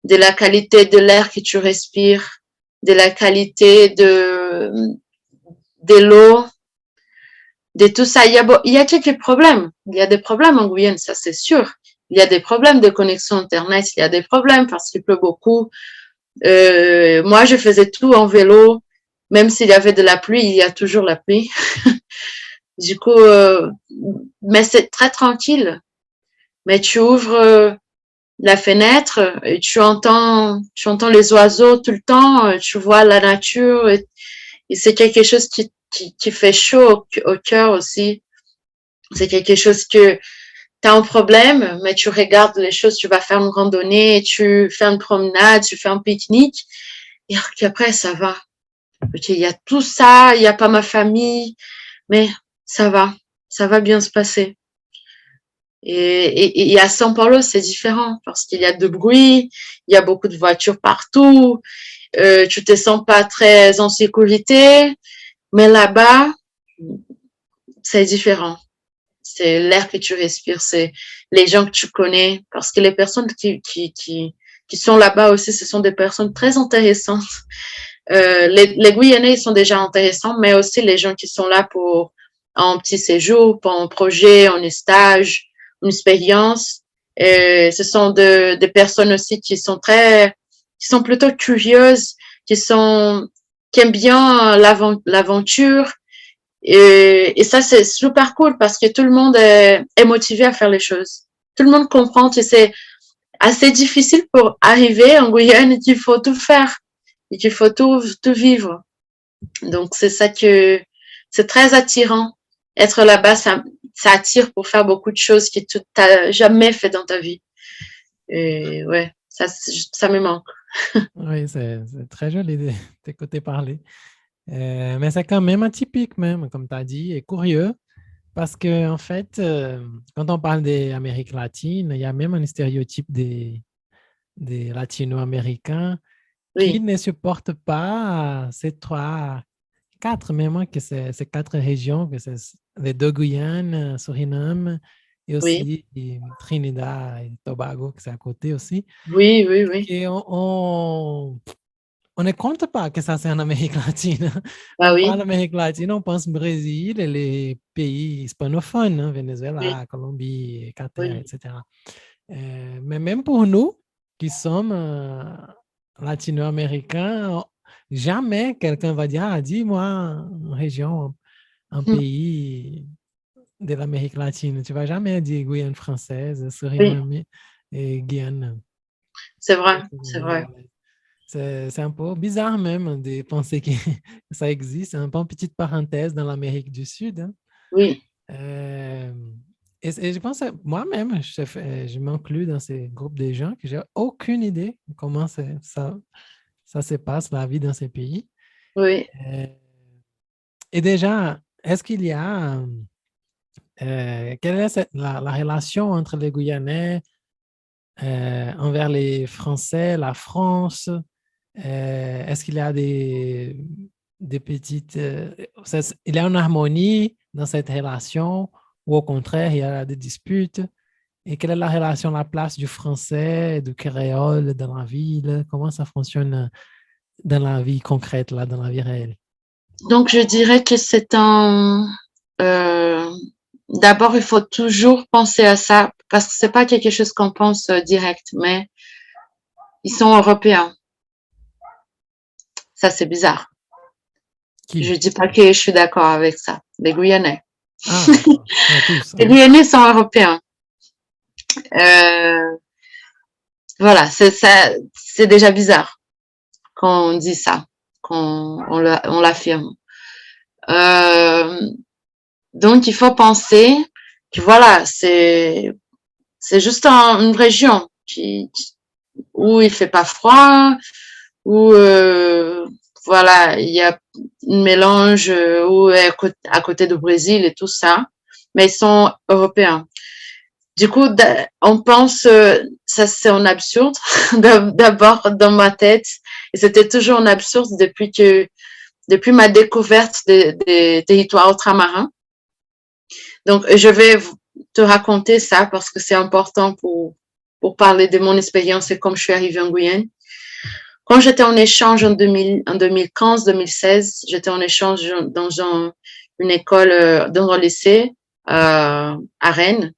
de la qualité de l'air que tu respires, de la qualité de l'eau, de tout ça. Il y a quelques problèmes. Il y a des problèmes en Guyane, ça c'est sûr. Il y a des problèmes de connexion Internet, il y a des problèmes parce qu'il pleut beaucoup. Moi, je faisais tout en vélo. Même s'il y avait de la pluie, il y a toujours la pluie. Du coup, mais c'est très tranquille. Mais tu ouvres la fenêtre et tu entends les oiseaux tout le temps, tu vois la nature et c'est quelque chose qui fait chaud au cœur aussi. C'est quelque chose que tu as un problème, mais tu regardes les choses, tu vas faire une randonnée, tu fais une promenade, tu fais un pique-nique et après ça va. Ok, il y a tout ça, il n'y a pas ma famille, mais ça va bien se passer. Et à São Paulo, c'est différent parce qu'il y a de bruit, il y a beaucoup de voitures partout, tu te sens pas très en sécurité, mais là-bas, c'est différent. C'est l'air que tu respires, c'est les gens que tu connais, parce que les personnes qui sont là-bas aussi, ce sont des personnes très intéressantes. Les Guyanais sont déjà intéressants, mais aussi les gens qui sont là pour un petit séjour, pour un projet, un stage, une expérience. Ce sont des personnes aussi qui sont plutôt curieuses, qui aiment bien l'aventure. Et ça, c'est super cool parce que tout le monde est motivé à faire les choses. Tout le monde comprend que c'est assez difficile pour arriver en Guyane et qu'il faut tout faire et qu'il faut tout vivre. Donc, c'est ça que c'est très attirant. Être là-bas, ça attire pour faire beaucoup de choses que tu n'as jamais fait dans ta vie. Et ouais, ça me manque. Oui, c'est très joli de t'écouter parler. Mais c'est quand même atypique, même, comme tu as dit, et curieux, parce que en fait, quand on parle d'Amérique latine, il y a même un stéréotype des latino-américains qui Oui, ne supportent pas ces quatre, même que ces quatre régions, que c'est les deux Guyanes, Suriname et oui, aussi Trinidad et Tobago, qui c'est à côté aussi. oui, oui, oui. Et on ne compte pas que ça c'est en Amérique latine. Ah On parle oui, d'Amérique latine, on pense Brésil et les pays hispanophones, hein, oui, Venezuela, Colombie, Qatar, oui. etc. Mais même pour nous, qui sommes latino-américains, jamais quelqu'un va dire, ah, dis-moi une région, un pays de l'Amérique latine. Tu ne vas jamais dire Guyane française, Oui, Suriname et Guyane. c'est vrai, c'est vrai. C'est un peu bizarre même de penser que ça existe, un peu une petite parenthèse dans l'Amérique du Sud, hein. Oui, Euh, et je pense, moi-même, je m'inclus dans ces groupes de gens que j'ai aucune idée comment ça se passe, la vie dans ces pays. oui. Euh, et déjà, est-ce qu'il y a, quelle est la relation entre les Guyanais envers les Français, la France? Est-ce qu'il y a des petites... il y a une harmonie dans cette relation ou au contraire, il y a des disputes? Et quelle est la relation, la place du français, du créole dans la ville? Comment ça fonctionne dans la vie concrète, là, dans la vie réelle? Donc, je dirais que euh, d'abord, il faut toujours penser à ça parce que c'est pas quelque chose qu'on pense direct, mais ils sont européens. Ça, c'est bizarre. Je Qui? dis pas que je suis d'accord avec ça. Les Guyanais. Ah, d'accord. Ouais, tous. Les Hein. Guyanais sont européens. Euh, voilà, c'est déjà bizarre quand on dit ça, quand on l'affirme. Donc, il faut penser que voilà, c'est juste une région où il fait pas froid, où voilà, il y a un mélange où est à côté du Brésil et tout ça, mais ils sont européens. Du coup, on pense, ça c'est un absurde d'abord dans ma tête, et c'était toujours un absurde depuis ma découverte des territoires ultramarins. Donc, je vais te raconter ça parce que c'est important pour parler de mon expérience et comme je suis arrivée en Guyane. Quand j'étais en échange en 2015-2016, j'étais en échange dans une école, dans un lycée à Rennes.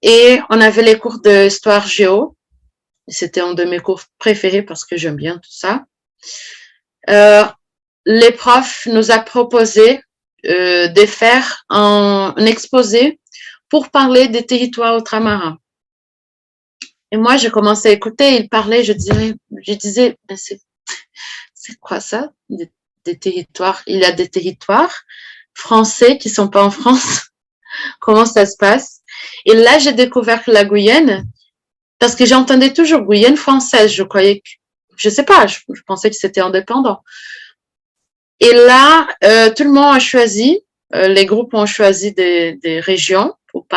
Et on avait les cours d'histoire géo. C'était un de mes cours préférés parce que j'aime bien tout ça. Les profs nous a proposé de faire un exposé pour parler des territoires ultramarins. Et moi, j'ai commencé à écouter, il parlait, je disais, c'est quoi ça, des territoires? Il y a des territoires français qui sont pas en France. Comment ça se passe? Et là, j'ai découvert que la Guyane, parce que j'entendais toujours Guyane française, je croyais que, je sais pas, je pensais que c'était indépendant. Et là, tout le monde a choisi, les groupes ont choisi des régions pour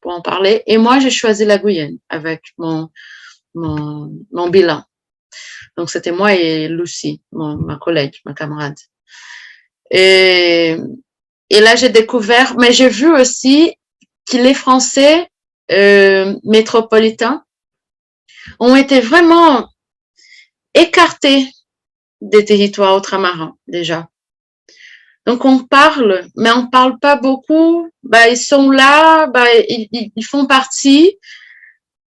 en parler. Et moi, j'ai choisi la Guyane avec mon bilan. Donc, c'était moi et Lucie, ma collègue, ma camarade. Et là, j'ai découvert, mais j'ai vu aussi que les Français métropolitains ont été vraiment écartés des territoires ultramarins, déjà. Donc, on parle, mais on parle pas beaucoup. Bah, ils sont là, bah, ils font partie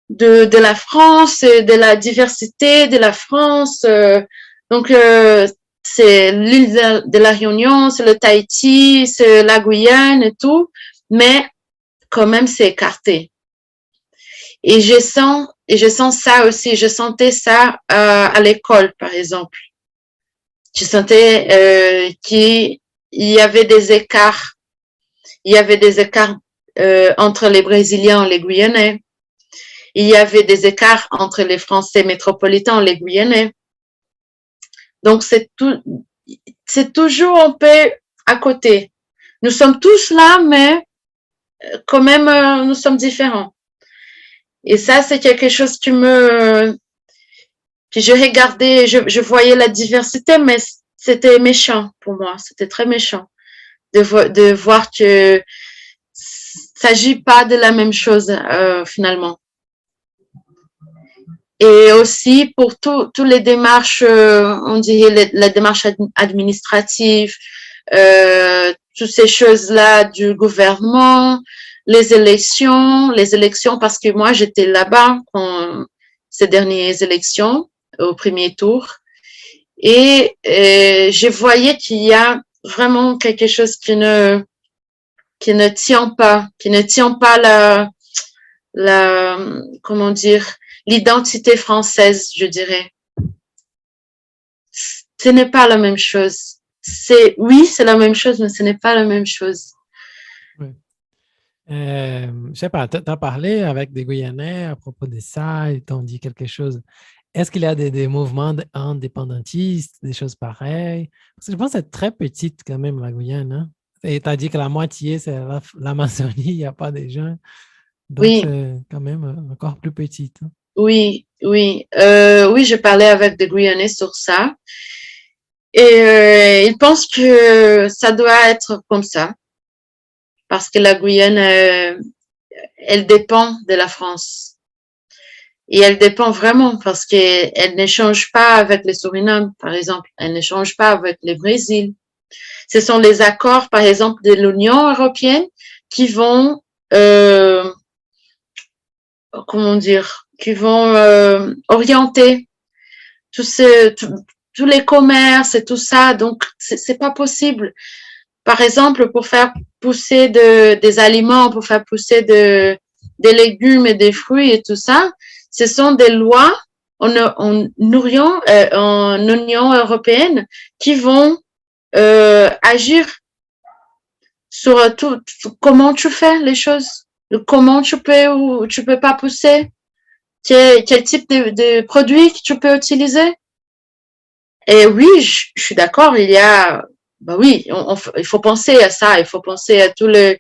de la France, de la diversité de la France. Donc, c'est l'île de la Réunion, c'est le Tahiti, c'est la Guyane et tout, mais quand même, c'est écarté. Et je sens ça aussi. Je sentais ça à l'école, par exemple. Je sentais qu'il y avait des écarts. Il y avait des écarts entre les Brésiliens et les Guyanais. Il y avait des écarts entre les Français métropolitains et les Guyanais. Donc, c'est toujours un peu à côté. Nous sommes tous là, mais quand même, nous sommes différents. Et ça, c'est quelque chose que je regardais, je voyais la diversité, mais c'était méchant pour moi. C'était très méchant de voir que s'agit pas de la même chose finalement. Et aussi pour toutes les démarches, on dirait les démarches administratives, toutes ces choses-là du gouvernement, les élections parce que moi j'étais là-bas quand ces dernières élections au premier tour et je voyais qu'il y a vraiment quelque chose qui ne tient pas la comment dire, l'identité française, je dirais. Ce n'est pas la même chose. C'est la même chose, mais ce n'est pas la même chose. Oui. Je sais pas, tu as parlé avec des Guyanais à propos de ça, ils t'ont dit quelque chose. Est-ce qu'il y a des mouvements indépendantistes, des choses pareilles? Parce que je pense que c'est très petite quand même, la Guyane. Hein? Et tu as dit que la moitié, c'est l'Amazonie, il n'y a pas de gens. Donc, oui. C'est quand même encore plus petite. Hein? Oui, je parlais avec des Guyanais sur ça. Et ils pensent que ça doit être comme ça. Parce que la Guyane, elle dépend de la France. Et elle dépend vraiment parce qu'elle n'échange pas avec les Suriname, par exemple. Elle n'échange pas avec le Brésil. Ce sont les accords, par exemple, de l'Union européenne qui vont, qui vont orienter tous les commerces et tout ça. Donc, c'est pas possible. Par exemple, pour faire pousser des aliments, pour faire pousser des légumes et des fruits et tout ça, ce sont des lois en Union européenne qui vont agir sur comment tu fais les choses, comment tu peux ou tu peux pas pousser, quel type de produit que tu peux utiliser. Et oui, je suis d'accord, oui, il faut penser à ça, il faut penser à tous les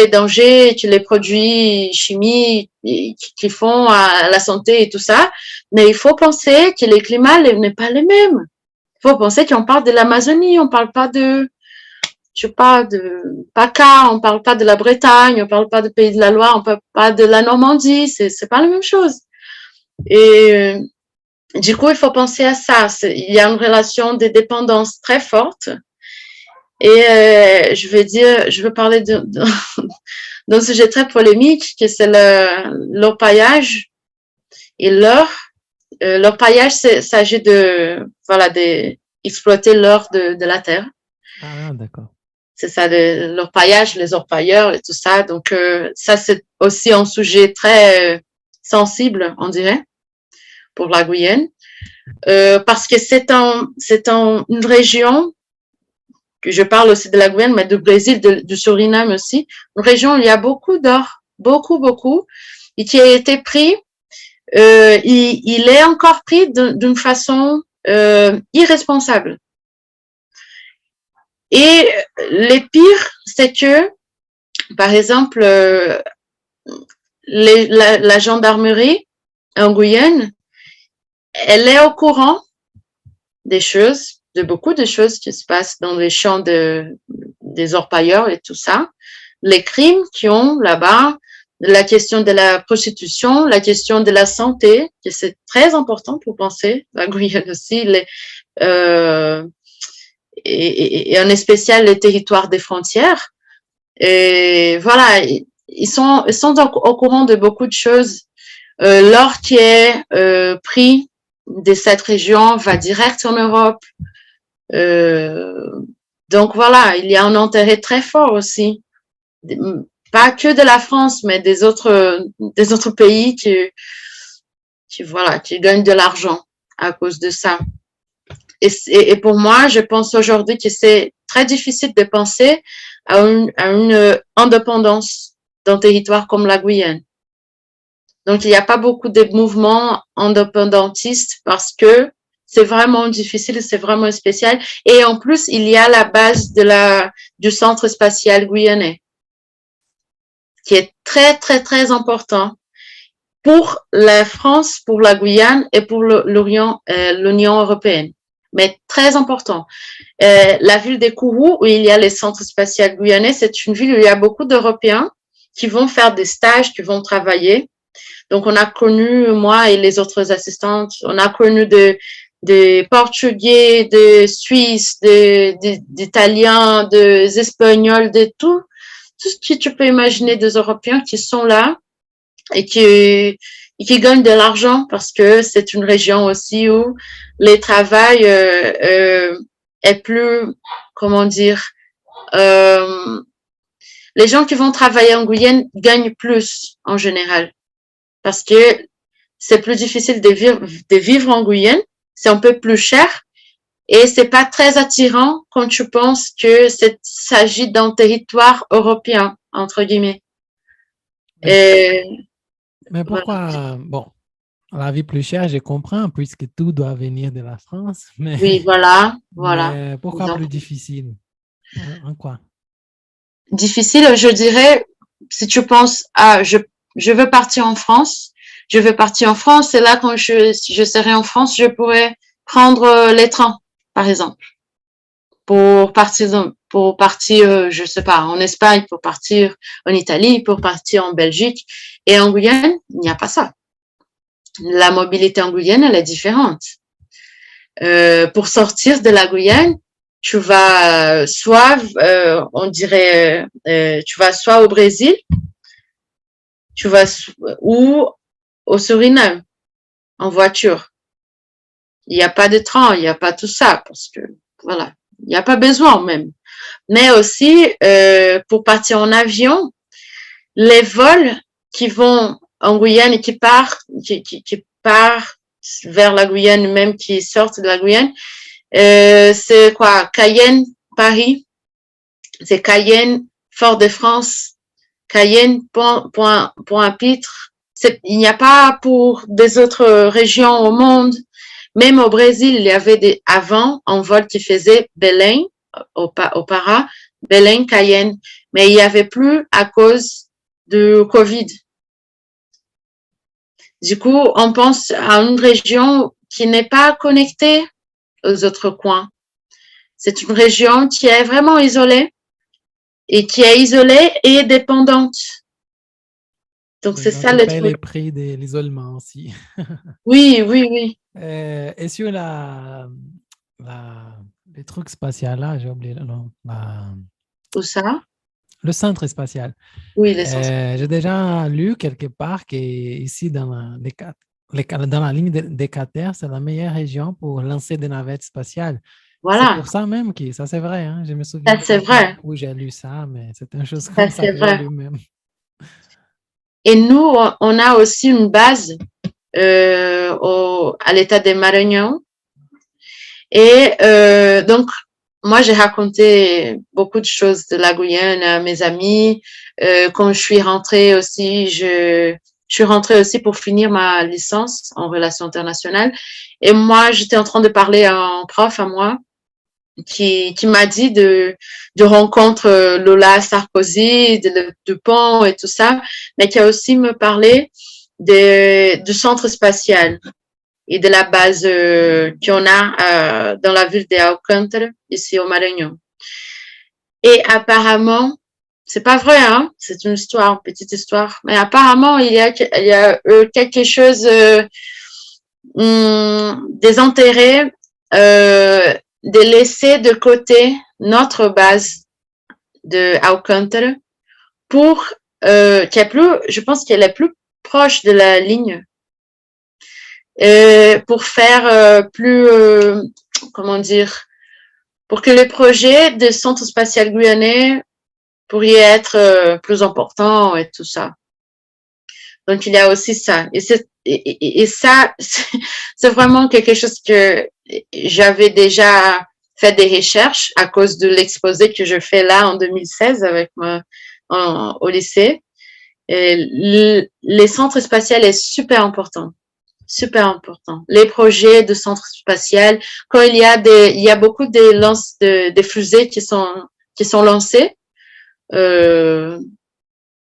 dangers que les produits chimiques qui font à la santé et tout ça. Mais il faut penser que le climat n'est pas le même. Il faut penser qu'on parle de l'Amazonie, on parle pas de PACA, on parle pas de la Bretagne, on parle pas du Pays de la Loire, on parle pas de la Normandie, c'est pas la même chose. Et du coup, il faut penser à ça. Il y a une relation de dépendance très forte. Et je veux parler d'un sujet très polémique, que c'est l'orpaillage et l'or. L'orpaillage, s'agit d'exploiter l'or de la terre. Ah, d'accord. C'est ça, l'orpaillage, les orpailleurs et tout ça. Donc, ça, c'est aussi un sujet très sensible, on dirait, pour la Guyane. Parce que c'est une région, que je parle aussi de la Guyane, mais du Brésil, du Suriname aussi, une région où il y a beaucoup d'or, beaucoup, et qui a été pris, il est encore pris d'une façon irresponsable. Et le pire, c'est que, par exemple, la gendarmerie en Guyane, elle est au courant de beaucoup de choses qui se passent dans les champs des orpailleurs et tout ça. Les crimes qui ont là-bas, la question de la prostitution, la question de la santé, que c'est très important pour penser, la Guyane aussi, et en spécial les territoires des frontières. Et voilà, ils sont au courant de beaucoup de choses. L'or qui est pris de cette région va direct en Europe. Donc voilà, il y a un intérêt très fort aussi, pas que de la France, mais des autres pays qui gagnent de l'argent à cause de ça. Et pour moi, je pense aujourd'hui que c'est très difficile de penser à une indépendance d'un territoire comme la Guyane. Donc, il n'y a pas beaucoup de mouvements indépendantistes parce que c'est vraiment difficile, c'est vraiment spécial. Et en plus, il y a la base du centre spatial guyanais, qui est très, très, très important pour la France, pour la Guyane et pour l'Union européenne. Mais très important. La ville de Kourou, où il y a le centre spatial guyanais, c'est une ville où il y a beaucoup d'Européens qui vont faire des stages, qui vont travailler. Donc, on a connu, moi et les autres assistantes, on a connu des Portugais, des Suisses, d'Italiens, des Espagnols, de tout ce que tu peux imaginer des Européens qui sont là et qui gagnent de l'argent parce que c'est une région aussi où le travail est plus, comment dire, les gens qui vont travailler en Guyane gagnent plus en général parce que c'est plus difficile de vivre en Guyane, c'est un peu plus cher et c'est pas très attirant quand tu penses que s'agit d'un territoire européen, entre guillemets. Mais pourquoi, bon, la vie plus chère, je comprends, puisque tout doit venir de la France, mais, oui, voilà. mais pourquoi plus difficile? En quoi? Difficile, je dirais, si tu penses, je veux partir en France, et là, quand je serai en France, je pourrais prendre les trains, par exemple, pour partir, je sais pas, en Espagne, pour partir en Italie, pour partir en Belgique. Et en Guyane, il n'y a pas ça. La mobilité en Guyane, elle est différente. Pour sortir de la Guyane, tu vas soit, tu vas soit au Brésil, ou au Suriname, en voiture. Il n'y a pas de train, il n'y a pas tout ça, parce que, voilà, il n'y a pas besoin même. Mais aussi, pour partir en avion, les vols qui vont en Guyane et qui partent vers la Guyane, même qui sortent de la Guyane, c'est quoi? Cayenne, Paris. C'est Cayenne, Fort-de-France, Cayenne, Pointe-à-Pitre. Il n'y a pas pour des autres régions au monde. Même au Brésil, il y avait avant un vol qui faisait Belém, au Pará, Belém, Cayenne. Mais il n'y avait plus à cause du Covid. Du coup, on pense à une région qui n'est pas connectée aux autres coins. C'est une région qui est vraiment isolée et qui est isolée et dépendante. Donc, Oui, c'est donc ça il le paye truc. les prix de l'isolement aussi. Oui, oui, oui. Et sur le truc spatial là, j'ai oublié le nom, Où ça? le centre spatial. Oui, l'essence. J'ai déjà lu quelque part qu'ici, dans la ligne d'Équateur, c'est la meilleure région pour lancer des navettes spatiales. C'est Voilà, pour ça même que ça, c'est vrai. Hein, je me souviens ça c'est vrai. où j'ai lu ça, mais c'est une chose Ça comme ça c'est que j'ai vrai. lu même. Et nous, on a aussi une base à l'état de Maranhão. Et donc, moi, j'ai raconté beaucoup de choses de la Guyane à mes amis. Quand je suis rentrée aussi, je suis rentrée aussi pour finir ma licence en relations internationales. Et moi, j'étais en train de parler à un prof à moi qui m'a dit de rencontre Lola Sarkozy, de Pont et tout ça, mais qui a aussi me parlé du centre spatial et de la base qu'on a dans la ville d'Alcântara, ici au Maranhão. Et apparemment, c'est pas vrai, hein, c'est une histoire, une petite histoire, mais apparemment, il y a quelque chose, des intérêts de laisser de côté notre base de Alcântara pour qui est plus, je pense qu'elle est plus proche de la ligne pour faire plus, comment dire, pour que le projet de centre spatial guyanais pourrait être plus important et tout ça. Donc il y a aussi ça. Et ça, c'est vraiment quelque chose que j'avais déjà fait des recherches à cause de l'exposé que je fais là en 2016 avec au lycée. Et les centres spatials est super important. Super important. Les projets de centre spatial, quand il y a beaucoup de lances de fusées qui sont lancées,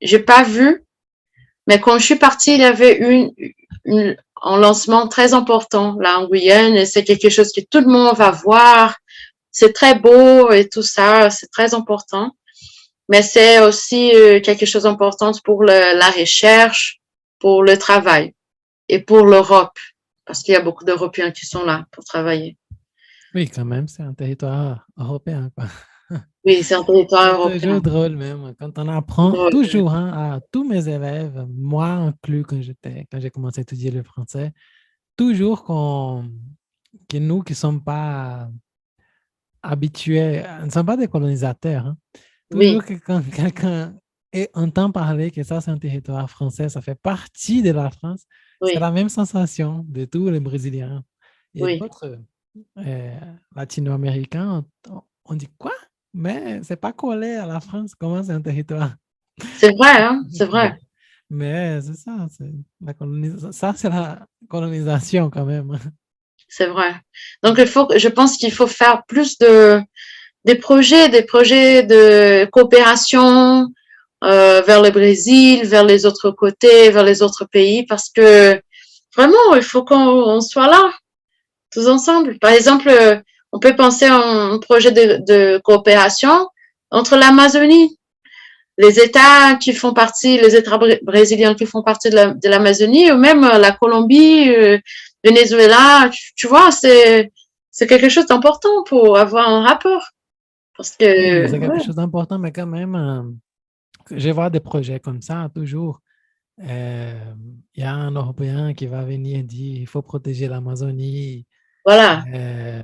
j'ai pas vu, mais quand je suis partie, il y avait un lancement très important là en Guyane et c'est quelque chose que tout le monde va voir. C'est très beau et tout ça, c'est très important. Mais c'est aussi quelque chose d'important pour la recherche, pour le travail et pour l'Europe, parce qu'il y a beaucoup d'Européens qui sont là pour travailler. Oui, quand même, c'est un territoire européen, quoi. Oui, c'est un territoire C'est européen. toujours drôle même quand on apprend Drôle. toujours hein, à tous mes élèves, moi inclus quand j'ai commencé à étudier le français, toujours que nous qui ne sommes pas habitués, ne sommes pas des colonisateurs, hein, Oui, toujours que quand quelqu'un entend parler que ça c'est un territoire français, ça fait partie de la France, c'est oui, la même sensation de tous les Brésiliens et oui. d'autres latino-américains. On dit quoi? Mais c'est pas collé à la France, comment c'est un territoire? C'est vrai, hein, c'est vrai. Mais c'est ça, ça c'est la colonisation quand même. C'est vrai. Donc, je pense qu'il faut faire plus des projets de coopération vers le Brésil, vers les autres côtés, vers les autres pays, parce que vraiment, il faut qu'on soit là, tous ensemble. Par exemple, on peut penser à un projet de coopération entre l'Amazonie, les États qui font partie, les États brésiliens qui font partie de l'Amazonie, ou même la Colombie, Venezuela, tu vois, c'est quelque chose d'important pour avoir un rapport. Parce Oui, que, c'est quelque ouais, chose d'important, mais quand même, je vois des projets comme ça toujours. Il y a un Européen qui va venir et dire il faut protéger l'Amazonie. voilà, Euh,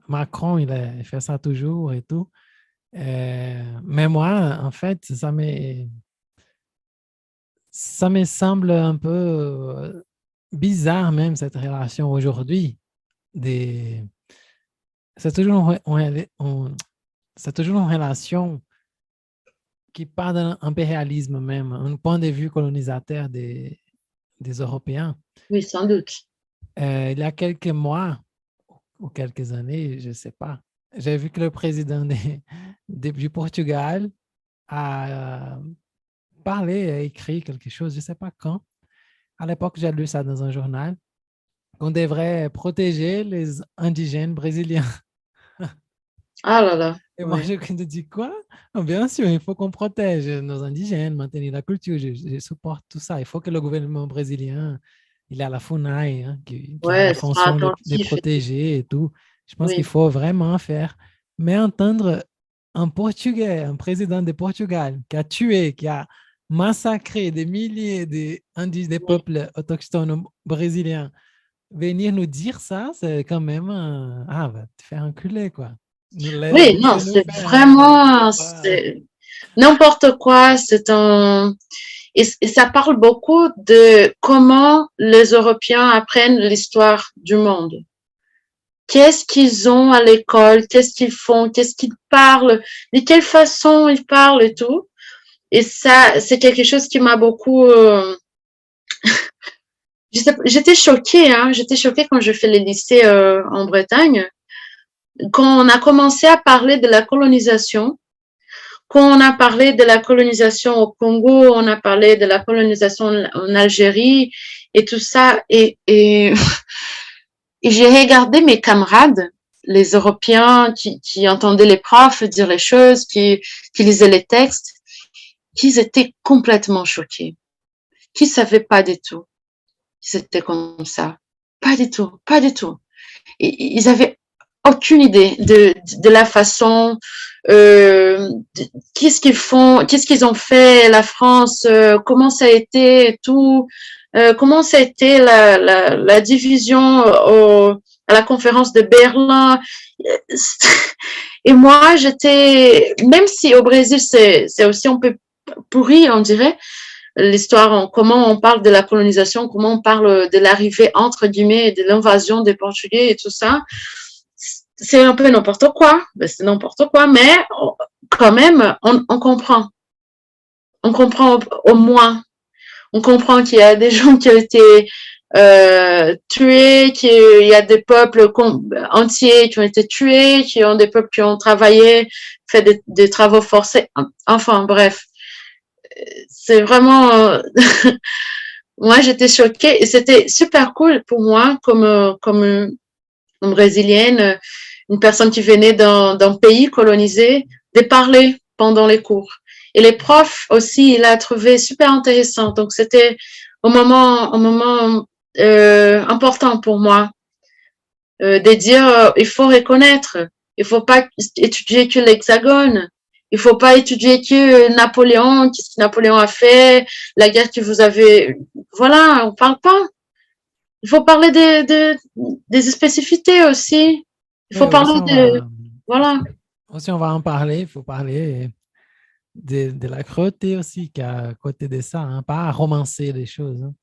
Macron, il fait ça toujours et tout. Mais moi, en fait, ça me semble un peu bizarre même cette relation aujourd'hui. Des... C'est toujours, c'est toujours une relation qui part d'un impérialisme même, un point de vue colonisateur des Européens. Oui, sans doute. Il y a quelques mois ou quelques années, je ne sais pas, j'ai vu que le président du Portugal a parlé, a écrit quelque chose, je ne sais pas quand. À l'époque, j'ai lu ça dans un journal, qu'on devrait protéger les indigènes brésiliens. Ah là là. Et moi, Ouais. je me dis quoi? Non, bien sûr, il faut qu'on protège nos indigènes, maintenir la culture. Je supporte tout ça. Il faut que le gouvernement brésilien, il a la FUNAI, hein, qui a Ouais, la sera fonction de attentif. protéger et tout. Je pense qu'il Oui. faut vraiment faire. Mais entendre un Portugais, un président de Portugal, qui a tué, qui a massacré des milliers des peuples autochtones brésiliens, venir nous dire ça, c'est quand même va te faire enculer, quoi. Oui, non, Laissez-nous c'est faire, hein, vraiment, pas- c'est n'importe quoi. Et ça parle beaucoup de comment les Européens apprennent l'histoire du monde. Qu'est-ce qu'ils ont à l'école, qu'est-ce qu'ils font, qu'est-ce qu'ils parlent, de quelle façon ils parlent et tout. Et ça, c'est quelque chose qui m'a beaucoup. J'étais choquée, hein. J'étais choquée quand je fais les lycées en Bretagne. Quand on a commencé à parler de la colonisation, quand on a parlé de la colonisation au Congo, on a parlé de la colonisation en Algérie et tout ça. Et j'ai regardé mes camarades, les Européens qui entendaient les profs dire les choses, qui lisaient les textes, qui étaient complètement choqués, qui savaient pas du tout. C'était comme ça. Pas du tout, pas du tout. Et ils avaient aucune idée de la façon, qu'est-ce qu'ils font, qu'est-ce qu'ils ont fait, la France, comment ça a été et tout, comment ça a été la division à la conférence de Berlin. Et moi, même si au Brésil, c'est aussi un peu pourri, on dirait, l'histoire, comment on parle de la colonisation, comment on parle de l'arrivée, entre guillemets, de l'invasion des Portugais et tout ça. C'est un peu n'importe quoi. C'est n'importe quoi, mais quand même, on comprend. On comprend au moins. On comprend qu'il y a des gens qui ont été tués, qu'il y a des peuples entiers qui ont été tués, qu'il y a des peuples qui ont travaillé, fait des travaux forcés. Enfin, bref. C'est vraiment... moi, j'étais choquée et c'était super cool pour moi comme une Brésilienne, une personne qui venait d'un pays colonisé, de parler pendant les cours. Et les profs aussi, il a trouvé super intéressant. Donc, c'était un moment important pour moi de dire il faut reconnaître, il faut pas étudier que l'Hexagone, il faut pas étudier que Napoléon, qu'est-ce que Napoléon a fait, la guerre que vous avez. Voilà, on parle pas. Il faut parler des spécificités aussi. Il faut parler de. Voilà. Aussi, on va en parler. Il faut parler de la cruauté aussi qui est à côté de ça, hein, pas romancer les choses. Hein.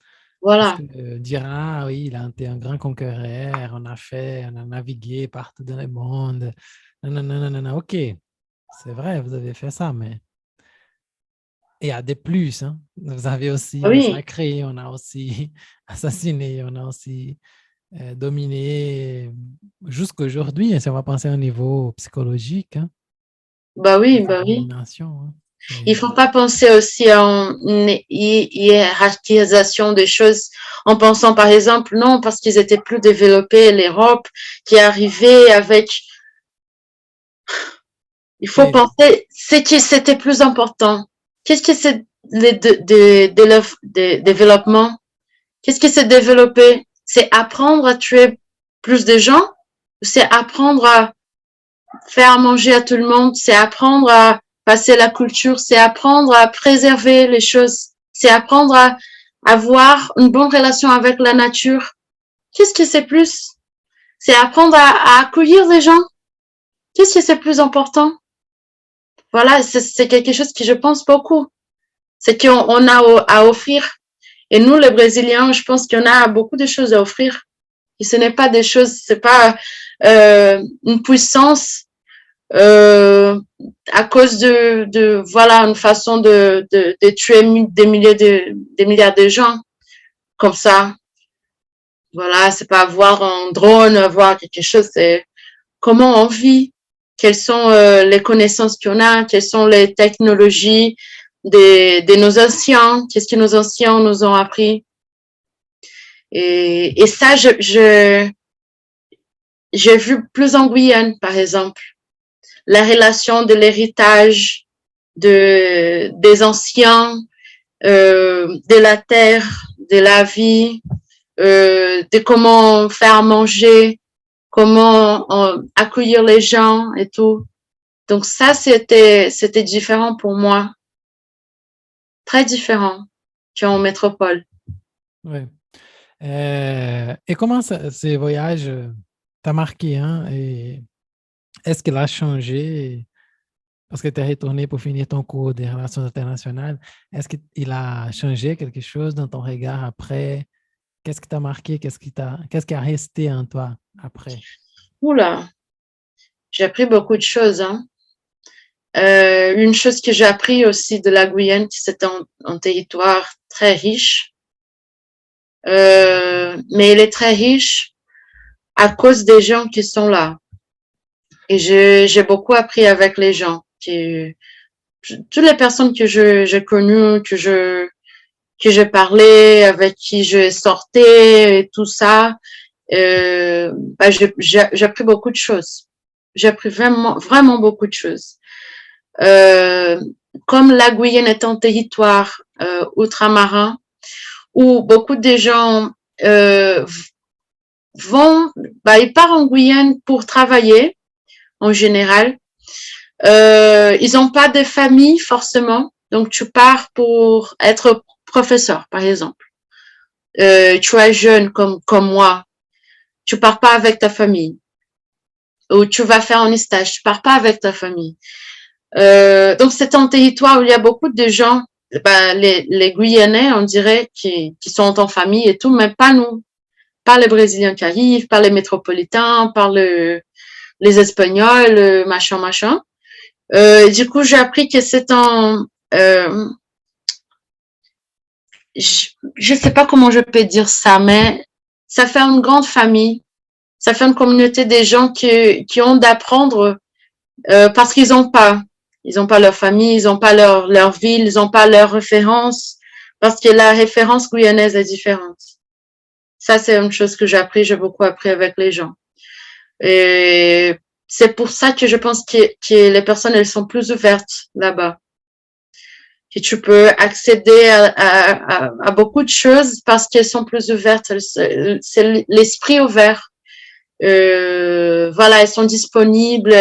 Voilà. Parce que dire, ah oui, il a été un grand conquérant, on a navigué partout dans le monde. Non, non, non, non, non, ok. C'est vrai, vous avez fait ça, mais il y a des plus. Hein. Vous avez aussi massacré, on a aussi assassiné, on a aussi dominé jusqu'aujourd'hui. Si on va penser au niveau psychologique. Hein. Bah oui, bah oui. Hein. Il faut pas penser aussi à une hiérarchisation des choses en pensant, par exemple, non, parce qu'ils étaient plus développés, l'Europe qui arrivait avec. Il faut penser, c'est que c'était plus important. Qu'est-ce que c'est le développement? Qu'est-ce que c'est développer? C'est apprendre à tuer plus de gens? C'est apprendre à faire manger à tout le monde? C'est apprendre à passer la culture? C'est apprendre à préserver les choses? C'est apprendre à avoir une bonne relation avec la nature? Qu'est-ce que c'est plus? C'est apprendre à accueillir les gens? Qu'est-ce que c'est plus important? Voilà, c'est quelque chose que je pense beaucoup. C'est qu'on a à offrir. Et nous, les Brésiliens, je pense qu'on a beaucoup de choses à offrir. Et ce n'est pas des choses, c'est pas une puissance euh, à cause voilà, une façon de tuer des milliards de gens comme ça. Voilà, c'est pas avoir un drone, avoir quelque chose, c'est comment on vit, quelles sont les connaissances qu'on a, quelles sont les technologies de nos anciens, qu'est-ce que nos anciens nous ont appris. Et ça, j'ai vu plus en Guyane, par exemple, la relation de l'héritage des anciens, de la terre, de la vie, de comment faire manger, comment accueillir les gens et tout. Donc ça, c'était différent pour moi, très différent qu'en métropole. Oui. Et comment ces voyages t'ont marqué, hein? Et est-ce qu'il a changé parce que tu es retourné pour finir ton cours des relations internationales? Est-ce qu'il a changé quelque chose dans ton regard après? Qu'est-ce qui t'a marqué? Qu'est-ce qui a resté en toi après? Oula, j'ai appris beaucoup de choses, hein. Une chose que j'ai appris aussi de la Guyane, c'est un territoire très riche, mais il est très riche à cause des gens qui sont là. Et j'ai beaucoup appris avec les gens. Toutes les personnes que j'ai connues, que j'ai parlé, avec qui je sortais et tout ça, j'ai appris beaucoup de choses. J'ai appris vraiment, vraiment beaucoup de choses. Comme la Guyane est un territoire ultramarin où beaucoup de gens ils partent en Guyane pour travailler en général. Ils n'ont pas de famille forcément, donc tu pars pour être professeur, par exemple. Tu es jeune comme moi, tu pars pas avec ta famille. Ou tu vas faire un stage, tu pars pas avec ta famille. Donc c'est un territoire où il y a beaucoup de gens, les Guyanais, on dirait, qui sont en famille et tout, mais pas nous. Pas les Brésiliens qui arrivent, pas les métropolitains, pas les Espagnols, machin. Du coup, j'ai appris que c'est je sais pas comment je peux dire ça, mais ça fait une grande famille. Ça fait une communauté des gens qui ont d'apprendre parce qu'ils n'ont pas. Ils n'ont pas leur famille, ils n'ont pas leur ville, ils n'ont pas leur référence, parce que la référence guyanaise est différente. Ça, c'est une chose que j'ai beaucoup appris avec les gens. Et c'est pour ça que je pense que les personnes, elles sont plus ouvertes là-bas. Que tu peux accéder à beaucoup de choses parce qu'elles sont plus ouvertes. C'est l'esprit ouvert. Voilà, elles sont disponibles,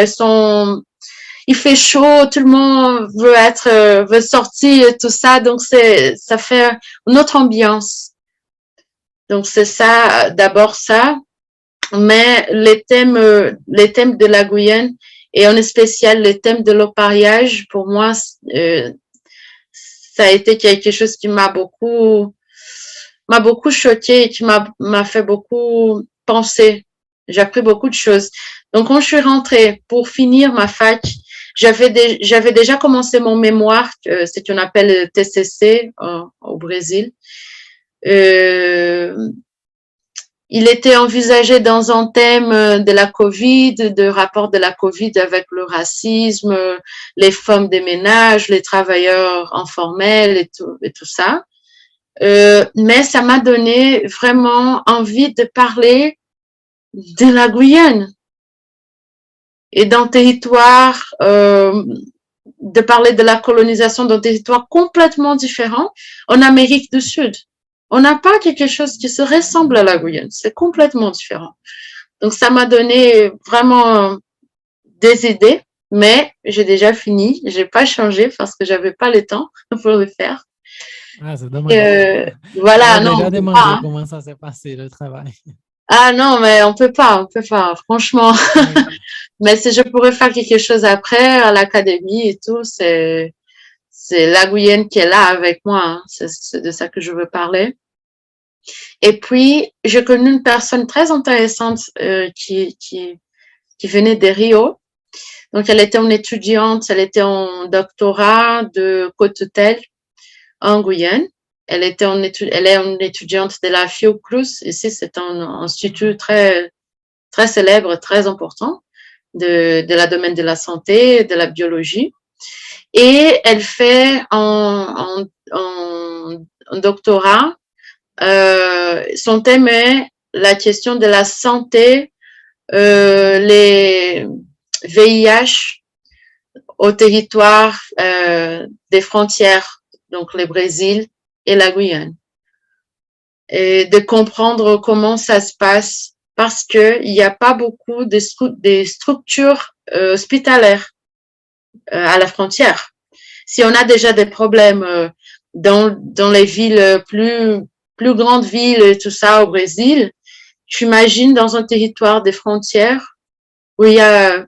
il fait chaud, tout le monde veut sortir et tout ça, donc ça fait une autre ambiance. Donc c'est ça, d'abord ça, mais les thèmes de la Guyane et en spécial les thèmes de l'appareillage, pour moi, ça a été quelque chose qui m'a beaucoup choquée et qui m'a fait beaucoup penser. J'ai appris beaucoup de choses. Donc, quand je suis rentrée pour finir ma fac, j'avais déjà commencé mon mémoire, c'est ce qu'on appelle TCC au Brésil. Il était envisagé dans un thème de la COVID, de rapport de la COVID avec le racisme, les femmes des ménages, les travailleurs informels et tout ça. Mais ça m'a donné vraiment envie de parler de la Guyane et d'un territoire, de parler de la colonisation d'un territoire complètement différent en Amérique du Sud. On n'a pas quelque chose qui se ressemble à la Guyane, c'est complètement différent. Donc ça m'a donné vraiment des idées, mais j'ai déjà fini, j'ai pas changé parce que j'avais pas le temps pour le faire. Ah, c'est dommage. Voilà, non. Déjà demandé comment ça s'est passé le travail. Ah non, mais on peut pas, franchement. Mais si je pourrais faire quelque chose après à l'académie et tout, c'est la Guyane qui est là avec moi. Hein. C'est de ça que je veux parler. Et puis, j'ai connu une personne très intéressante qui venait de Rio. Donc, elle était en doctorat de Côte-Hôtel en Guyane. Elle est une étudiante de la Fiocruz. Ici, c'est un institut très, très célèbre, très important de la domaine de la santé, de la biologie. Et elle fait en doctorat, son thème est la question de la santé, les VIH au territoire des frontières, donc le Brésil et la Guyane. Et de comprendre comment ça se passe parce qu'il n'y a pas beaucoup de structures hospitalières à la frontière. Si on a déjà des problèmes dans les villes plus grandes villes et tout ça au Brésil, tu imagines dans un territoire des frontières où il y a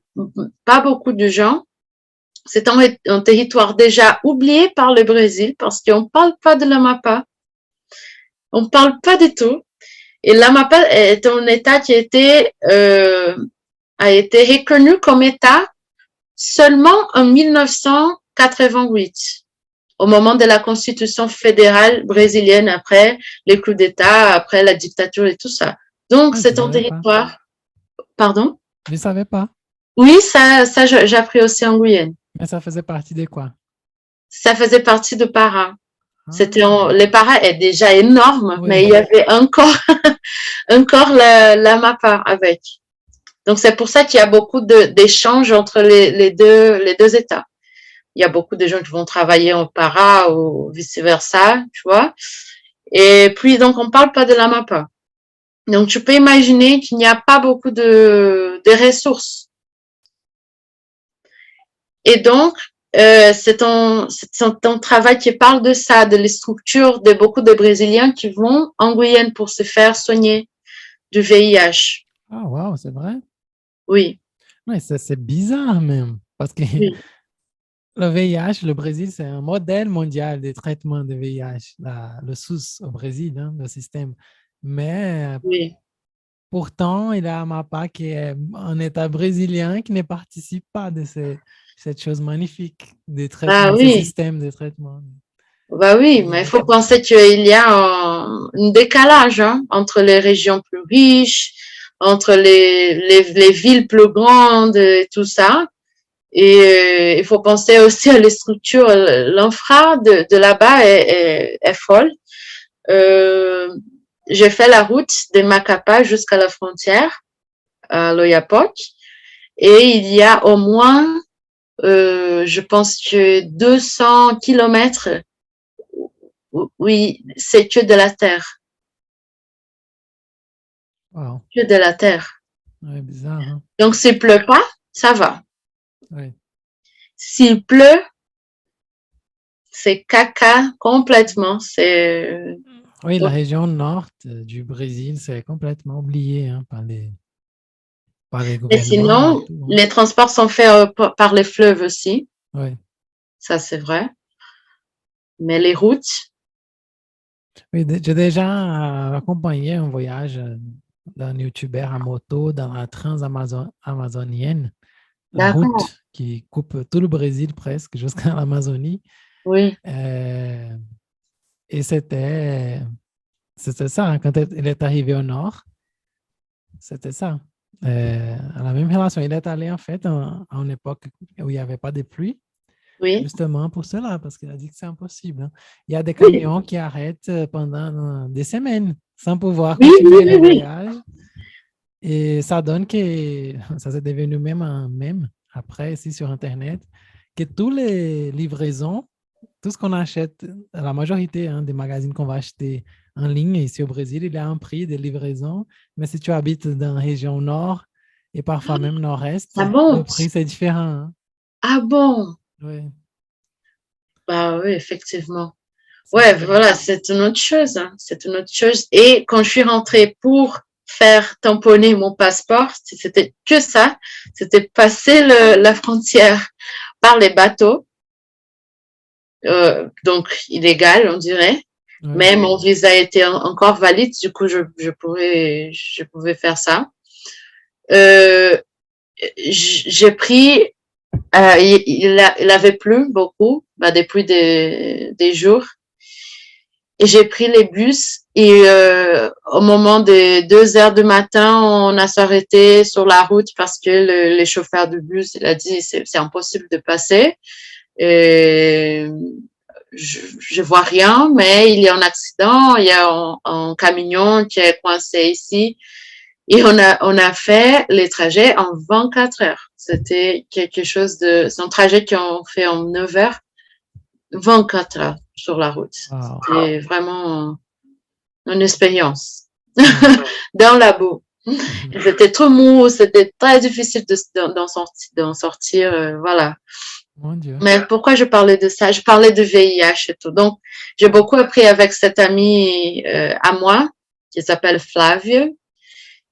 pas beaucoup de gens. C'est un territoire déjà oublié par le Brésil parce qu'on parle pas de l'Amapá. On parle pas du tout. Et l'Amapá est un État qui a été reconnu comme État seulement en 1988, au moment de la constitution fédérale brésilienne, après les coups d'État, après la dictature et tout ça. Donc, c'est un territoire. Pardon? Je ne savais pas. Oui, ça j'ai appris aussi en Guyane. Mais ça faisait partie de quoi? Ça faisait partie de Para. Ah. Les Para est déjà énorme, Oui. mais il y avait encore l'Amapá avec. Donc, c'est pour ça qu'il y a beaucoup d'échanges entre les deux États. Il y a beaucoup de gens qui vont travailler en Para ou vice-versa, tu vois. Et puis, donc, on parle pas de l'Amapá. Donc, tu peux imaginer qu'il n'y a pas beaucoup de ressources. Et donc, c'est un travail qui parle de ça, de les structures de beaucoup de Brésiliens qui vont en Guyane pour se faire soigner du VIH. Ah, wow, c'est vrai? Oui. Oui, c'est bizarre même, parce que Oui. le VIH, le Brésil, c'est un modèle mondial de traitement de VIH, le SUS au Brésil, hein, le système. Mais Oui. pourtant, il y a Amapá qui est un État brésilien qui ne participe pas de cette chose magnifique de traitement, Ah ce oui. système de traitement. Bah oui, mais il faut penser qu'il y a un décalage entre les régions plus riches, entre les villes plus grandes et tout ça. Et il faut penser aussi à les structures. L'infra de là-bas est folle. J'ai fait la route de Macapá jusqu'à la frontière, à l'Oyapock, et il y a au moins, je pense que 200 kilomètres. Oui, c'est que de la terre. Wow. Que de la terre. Ouais, bizarre, hein? Donc, s'il pleut pas, ça va. Oui. S'il pleut, c'est caca complètement. Oui, la région nord du Brésil, c'est complètement oublié hein, par les Mais gouvernements. sinon, et tout, hein. les transports sont faits par les fleuves aussi. Oui. Ça, c'est vrai. Mais les routes, Oui, j'ai déjà accompagné un voyage d'un youtubeur à moto dans la amazonienne, la d'accord. route qui coupe tout le Brésil presque jusqu'à l'Amazonie. Oui. Et c'était ça, hein, quand il est arrivé au nord, c'était ça. À la même relation, il est allé en fait à une époque où il n'y avait pas de pluie. Oui. Justement pour cela, parce qu'il a dit que c'est impossible. Hein. Il y a des camions qui arrêtent pendant des semaines sans pouvoir continuer le voyage. Et ça donne que, ça s'est devenu même un mème après, ici sur Internet, que toutes les livraisons, tout ce qu'on achète, la majorité des magazines qu'on va acheter en ligne ici au Brésil, il y a un prix de livraison. Mais si tu habites dans la région nord et parfois même nord-est, le prix c'est différent. Hein. Ah bon? Oui. Bah oui, effectivement. Ouais, voilà, c'est une autre chose. Hein. C'est une autre chose. Et quand je suis rentrée pour faire tamponner mon passeport, c'était que ça. C'était passer la frontière par les bateaux. Donc, illégal, on dirait. Oui. Mais mon visa était encore valide. Du coup, je pouvais faire ça. J'ai pris il avait plu beaucoup, depuis des jours. Et j'ai pris les bus et au moment des 2 heures du matin, on a s'arrêté sur la route parce que les chauffeurs de bus, il a dit c'est impossible de passer. Et je vois rien, mais il y a un accident, il y a un camion qui est coincé ici. Et on a fait les trajets en 24 heures. C'était c'est un trajet qu'on fait en 9 heures, 24 heures sur la route. Wow. C'était vraiment une expérience dans la boue. C'était trop mou, c'était très difficile d'en sortir, voilà. Mon Dieu. Mais pourquoi je parlais de ça? Je parlais de VIH et tout. Donc, j'ai beaucoup appris avec cette amie à moi, qui s'appelle Flavie,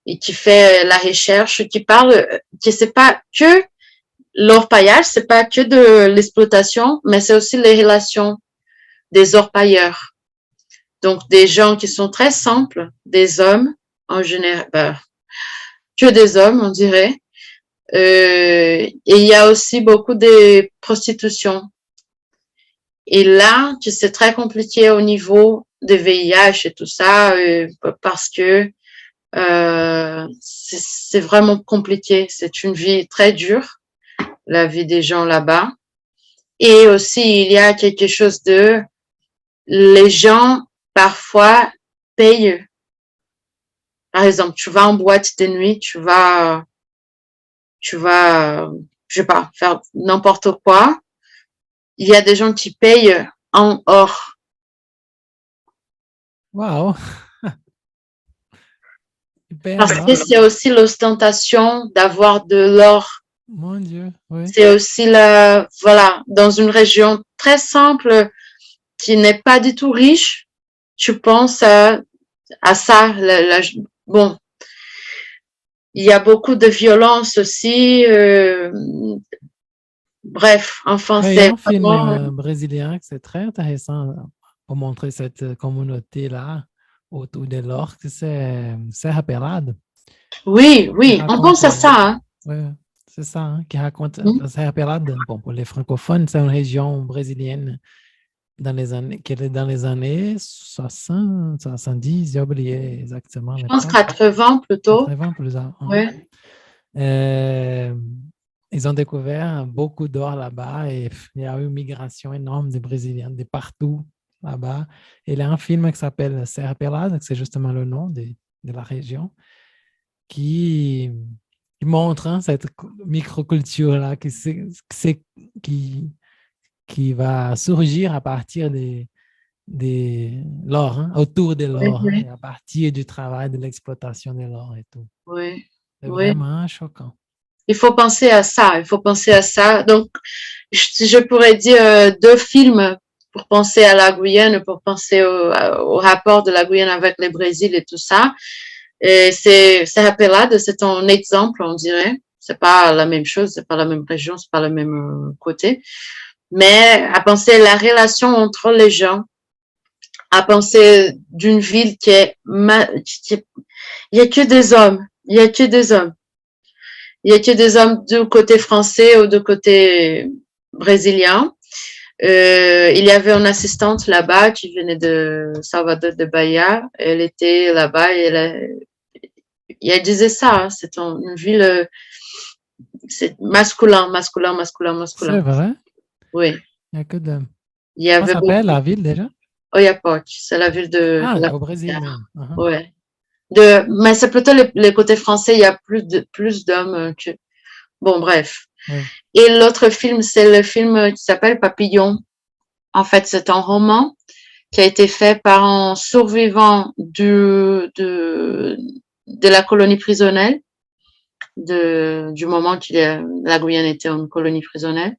et qui fait la recherche, que c'est pas que l'orpaillage, c'est pas que de l'exploitation, mais c'est aussi les relations des orpailleurs. Donc, des gens qui sont très simples, des hommes en général, que des hommes, on dirait. Et il y a aussi beaucoup de prostitution. Et là, c'est très compliqué au niveau de VIH et tout ça, parce que c'est vraiment compliqué. C'est une vie très dure, la vie des gens là-bas. Et aussi, il y a quelque chose les gens, parfois, payent. Par exemple, tu vas en boîte de nuit, tu vas, je sais pas, faire n'importe quoi. Il y a des gens qui payent en or. Wow. Super, Parce hein? que c'est aussi l'ostentation d'avoir de l'or. Mon Dieu, oui. C'est aussi voilà, dans une région très simple qui n'est pas du tout riche, tu penses à ça. Bon, il y a beaucoup de violence aussi. Bref, enfin, Il y a c'est un film vraiment... brésilien que c'est très intéressant pour montrer cette communauté-là autour de l'or, que c'est Serra Pelada. Oui, Qui oui, on pense à raconte, ça, hein. ouais, c'est ça, hein, qui raconte Mm. Serra Pelada. Bon, pour les francophones, c'est une région brésilienne qui est dans les années 60, 70, j'ai oublié exactement Je pense l'époque. 80 plutôt. 80 plus avant. Ouais. Ils ont découvert beaucoup d'or là-bas et il y a eu une migration énorme des Brésiliens de partout là-bas. Et il y a un film qui s'appelle Serra Pelada, c'est justement le nom de la région, qui montre cette microculture-là qui va surgir à partir de l'or, hein, autour de Oui, l'or, hein, oui, et à partir du travail de l'exploitation de l'or et tout. oui, C'est oui. vraiment choquant. Il faut penser à ça, il faut penser à ça. Donc, je pourrais dire 2 films pour penser à la Guyane, pour penser au rapport de la Guyane avec le Brésil et tout ça. Et c'est Pelade, c'est un exemple, on dirait. C'est pas la même chose, c'est pas la même région, c'est pas le même côté. Mais à penser à la relation entre les gens, à penser d'une ville qui est, il y a que des hommes, il y a que des hommes. Il y a que des hommes du côté français ou du côté brésilien. Il y avait une assistante là-bas qui venait de Salvador de Bahia. Elle était là-bas et elle disait ça, hein, c'est une ville, c'est masculin, masculin, masculin, C'est masculin. vrai? Oui, Il n'y a que de... il y Comment avait s'appelle beaucoup. la ville déjà? Oiapoque, c'est la ville de Ah, la au Brésil frontière. même. Uh-huh. Ouais. Mais c'est plutôt les côtés français, il y a plus d'hommes que. Bon, bref. Oui. Et l'autre film, c'est le film qui s'appelle Papillon. En fait, c'est un roman qui a été fait par un survivant de la colonie prisonnière, du moment la Guyane était une colonie prisonnière.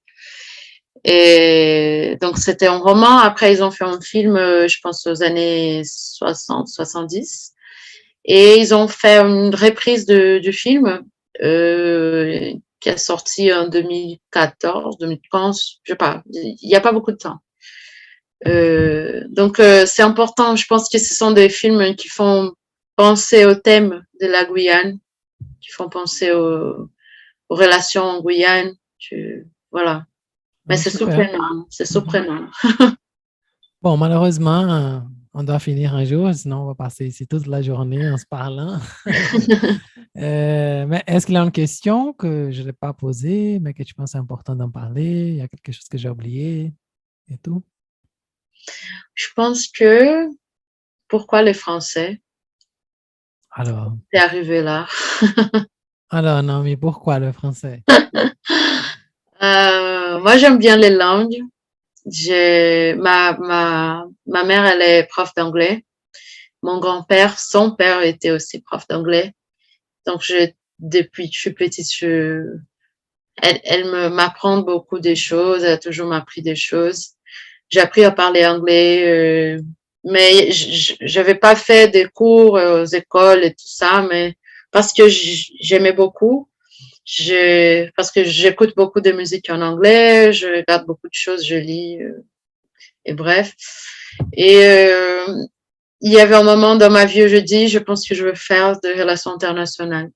Et donc, c'était un roman. Après, ils ont fait un film, je pense, aux années 60, 70. Et ils ont fait une reprise du film qui est sorti en 2014, 2015, je sais pas. Il n'y a pas beaucoup de temps. Donc, c'est important. Je pense que ce sont des films qui font penser au thème de la Guyane, qui font penser aux relations en Guyane. Voilà. Mais c'est Super. surprenant. C'est Mhm. surprenant. Bon, malheureusement, on doit finir un jour, sinon on va passer ici toute la journée en se parlant. Mais est-ce qu'il y a une question que je n'ai pas posée, mais que tu penses important d'en parler? Il y a quelque chose que j'ai oublié et tout? Je pense que pourquoi les Français Alors, c'est arrivé là? non, mais pourquoi le français? Moi, j'aime bien les langues. Ma mère, elle est prof d'anglais. Mon grand-père, son père était aussi prof d'anglais. Donc, depuis que je suis petite, elle m'apprend beaucoup des choses. Elle a toujours m'appris des choses. J'ai appris à parler anglais, mais j'avais pas fait des cours aux écoles et tout ça, mais parce que j'aimais beaucoup. Parce que j'écoute beaucoup de musique en anglais, je regarde beaucoup de choses, je lis, et bref. Et il y avait un moment dans ma vie où je dis, je pense que je veux faire des relations internationales.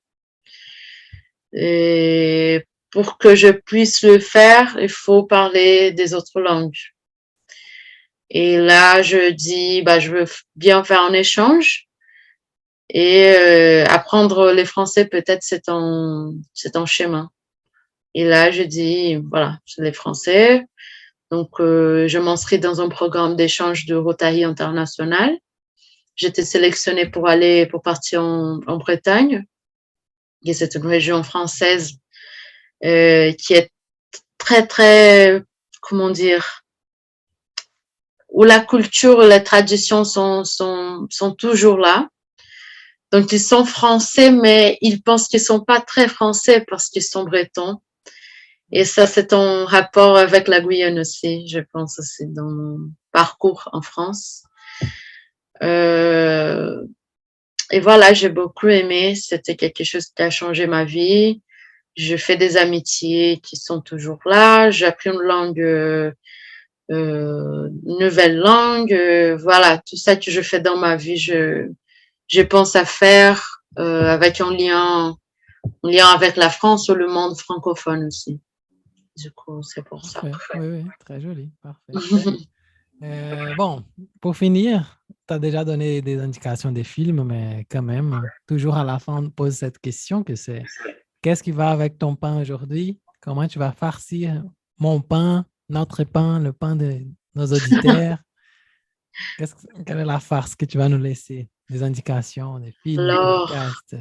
Et pour que je puisse le faire, il faut parler des autres langues. Et là, je dis, bah, je veux bien faire un échange et apprendre les français, peut-être c'est un chemin. Et là, je dis, voilà, c'est les français. Donc, je m'inscris dans un programme d'échange de Rotary International. J'étais sélectionnée pour partir en Bretagne. Et c'est une région française qui est très, très, comment dire, où la culture et les traditions sont toujours là. Donc, ils sont français, mais ils pensent qu'ils sont pas très français parce qu'ils sont bretons. Et ça, c'est en rapport avec la Guyane aussi, je pense aussi dans mon parcours en France. Et voilà, j'ai beaucoup aimé. C'était quelque chose qui a changé ma vie. Je fais des amitiés qui sont toujours là. J'ai appris une langue, nouvelle langue. Voilà, tout ça que je fais dans ma vie, je pense à faire avec un lien avec la France ou le monde francophone aussi. Du coup, c'est pour ça. Parfait. Oui, oui, très joli. Parfait. Bon, pour finir, tu as déjà donné des indications des films, mais quand même, toujours à la fin, on pose cette question que c'est qu'est-ce qui va avec ton pain aujourd'hui? Comment tu vas farcir mon pain, notre pain, le pain de nos auditeurs? Quelle est la farce que tu vas nous laisser? Des indications, des films, Alors, podcasts,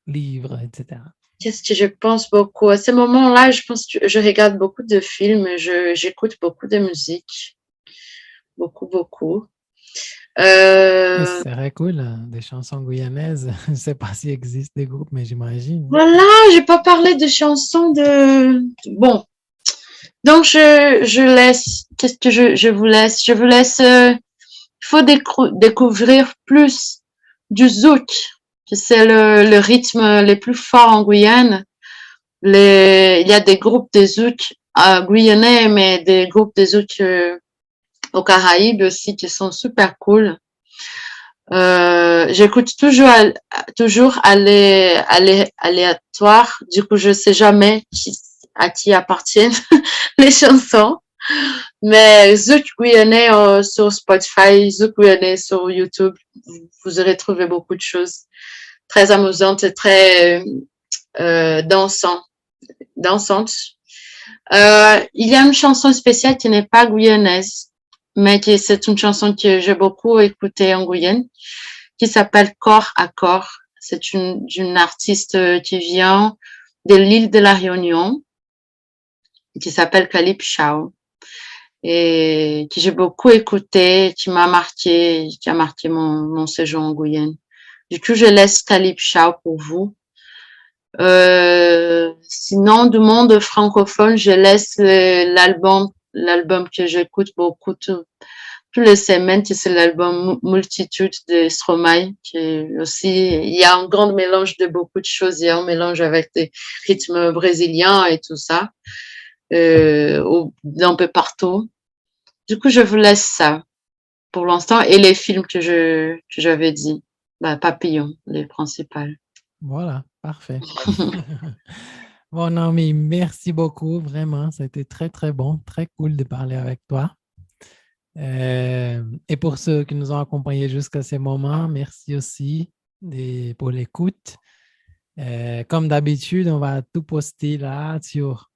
livres, etc. qu'est-ce que je pense beaucoup? À ces moments-là, je pense que je regarde beaucoup de films, j'écoute beaucoup de musique. Beaucoup, beaucoup. Et c'est très cool, des chansons guyanaises. Je ne sais pas s'il existe des groupes, mais j'imagine. Voilà, j'ai pas parlé de chansons de... Bon, donc je laisse... Qu'est-ce que je vous laisse? Je vous laisse... Il faut découvrir plus du zouk, que c'est le rythme le plus fort en Guyane. Il y a des groupes de zouk guyanais, mais des groupes de zouk aux Caraïbes aussi qui sont super cool. J'écoute toujours aléatoire. Du coup, je sais jamais à qui appartiennent les chansons. Mais Zouk Guyanais sur Spotify, Zouk Guyanais sur YouTube, vous aurez trouvé beaucoup de choses très amusantes et très dansantes. Il y a une chanson spéciale qui n'est pas guyanaise, mais c'est une chanson que j'ai beaucoup écoutée en Guyane, qui s'appelle Corps à corps. C'est une artiste qui vient de l'île de la Réunion, qui s'appelle Calip Chao, et que j'ai beaucoup écouté, qui a marqué mon séjour en Guyane. Du coup, je laisse Calip Chao pour vous. Sinon, du monde francophone, je laisse l'album que j'écoute beaucoup toutes les semaines, c'est l'album Multitude de Stromae, qui aussi, il y a un grand mélange de beaucoup de choses. Il y a un mélange avec des rythmes brésiliens et tout ça, d'un peu partout. Du coup, je vous laisse ça pour l'instant et les films que j'avais dit. Papillon, les principales. Voilà, parfait. Bon, Naomi, merci beaucoup. Vraiment, ça a été très, très bon, très cool de parler avec toi. Et pour ceux qui nous ont accompagnés jusqu'à ce moment, merci aussi pour l'écoute. Comme d'habitude, on va tout poster là sur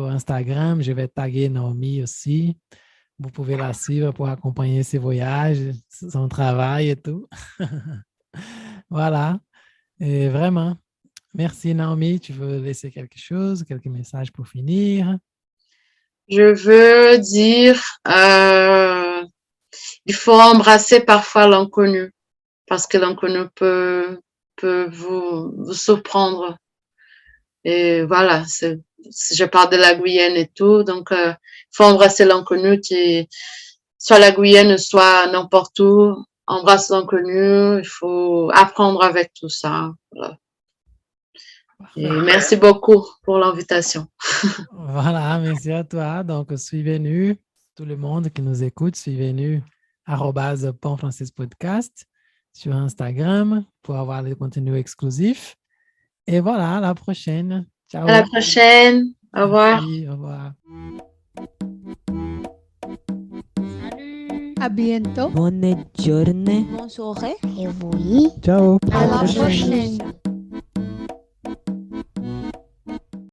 Instagram. Je vais taguer Naomi aussi. Vous pouvez la suivre pour accompagner ses voyages, son travail et tout. Voilà. Et vraiment, merci Naomi. Tu veux laisser quelque chose, quelques messages pour finir? Je veux dire, il faut embrasser parfois l'inconnu parce que l'inconnu peut vous surprendre. Et voilà, je parle de la Guyane et tout, donc il faut embrasser l'inconnu, soit la Guyane, soit n'importe où. Embrasse l'inconnu, il faut apprendre avec tout ça. Voilà. Et merci beaucoup pour l'invitation. Voilà, merci à toi. Donc, suivez-nous, tout le monde qui nous écoute, suivez-nous @panfrançaispodcast sur Instagram pour avoir les contenus exclusifs. Et voilà, à la prochaine. Ciao. À la prochaine. Au revoir. Merci, au revoir. Salut. À bientôt. Bonne journée. Bonne soirée. Et oui. Ciao. À la prochaine. prochaine.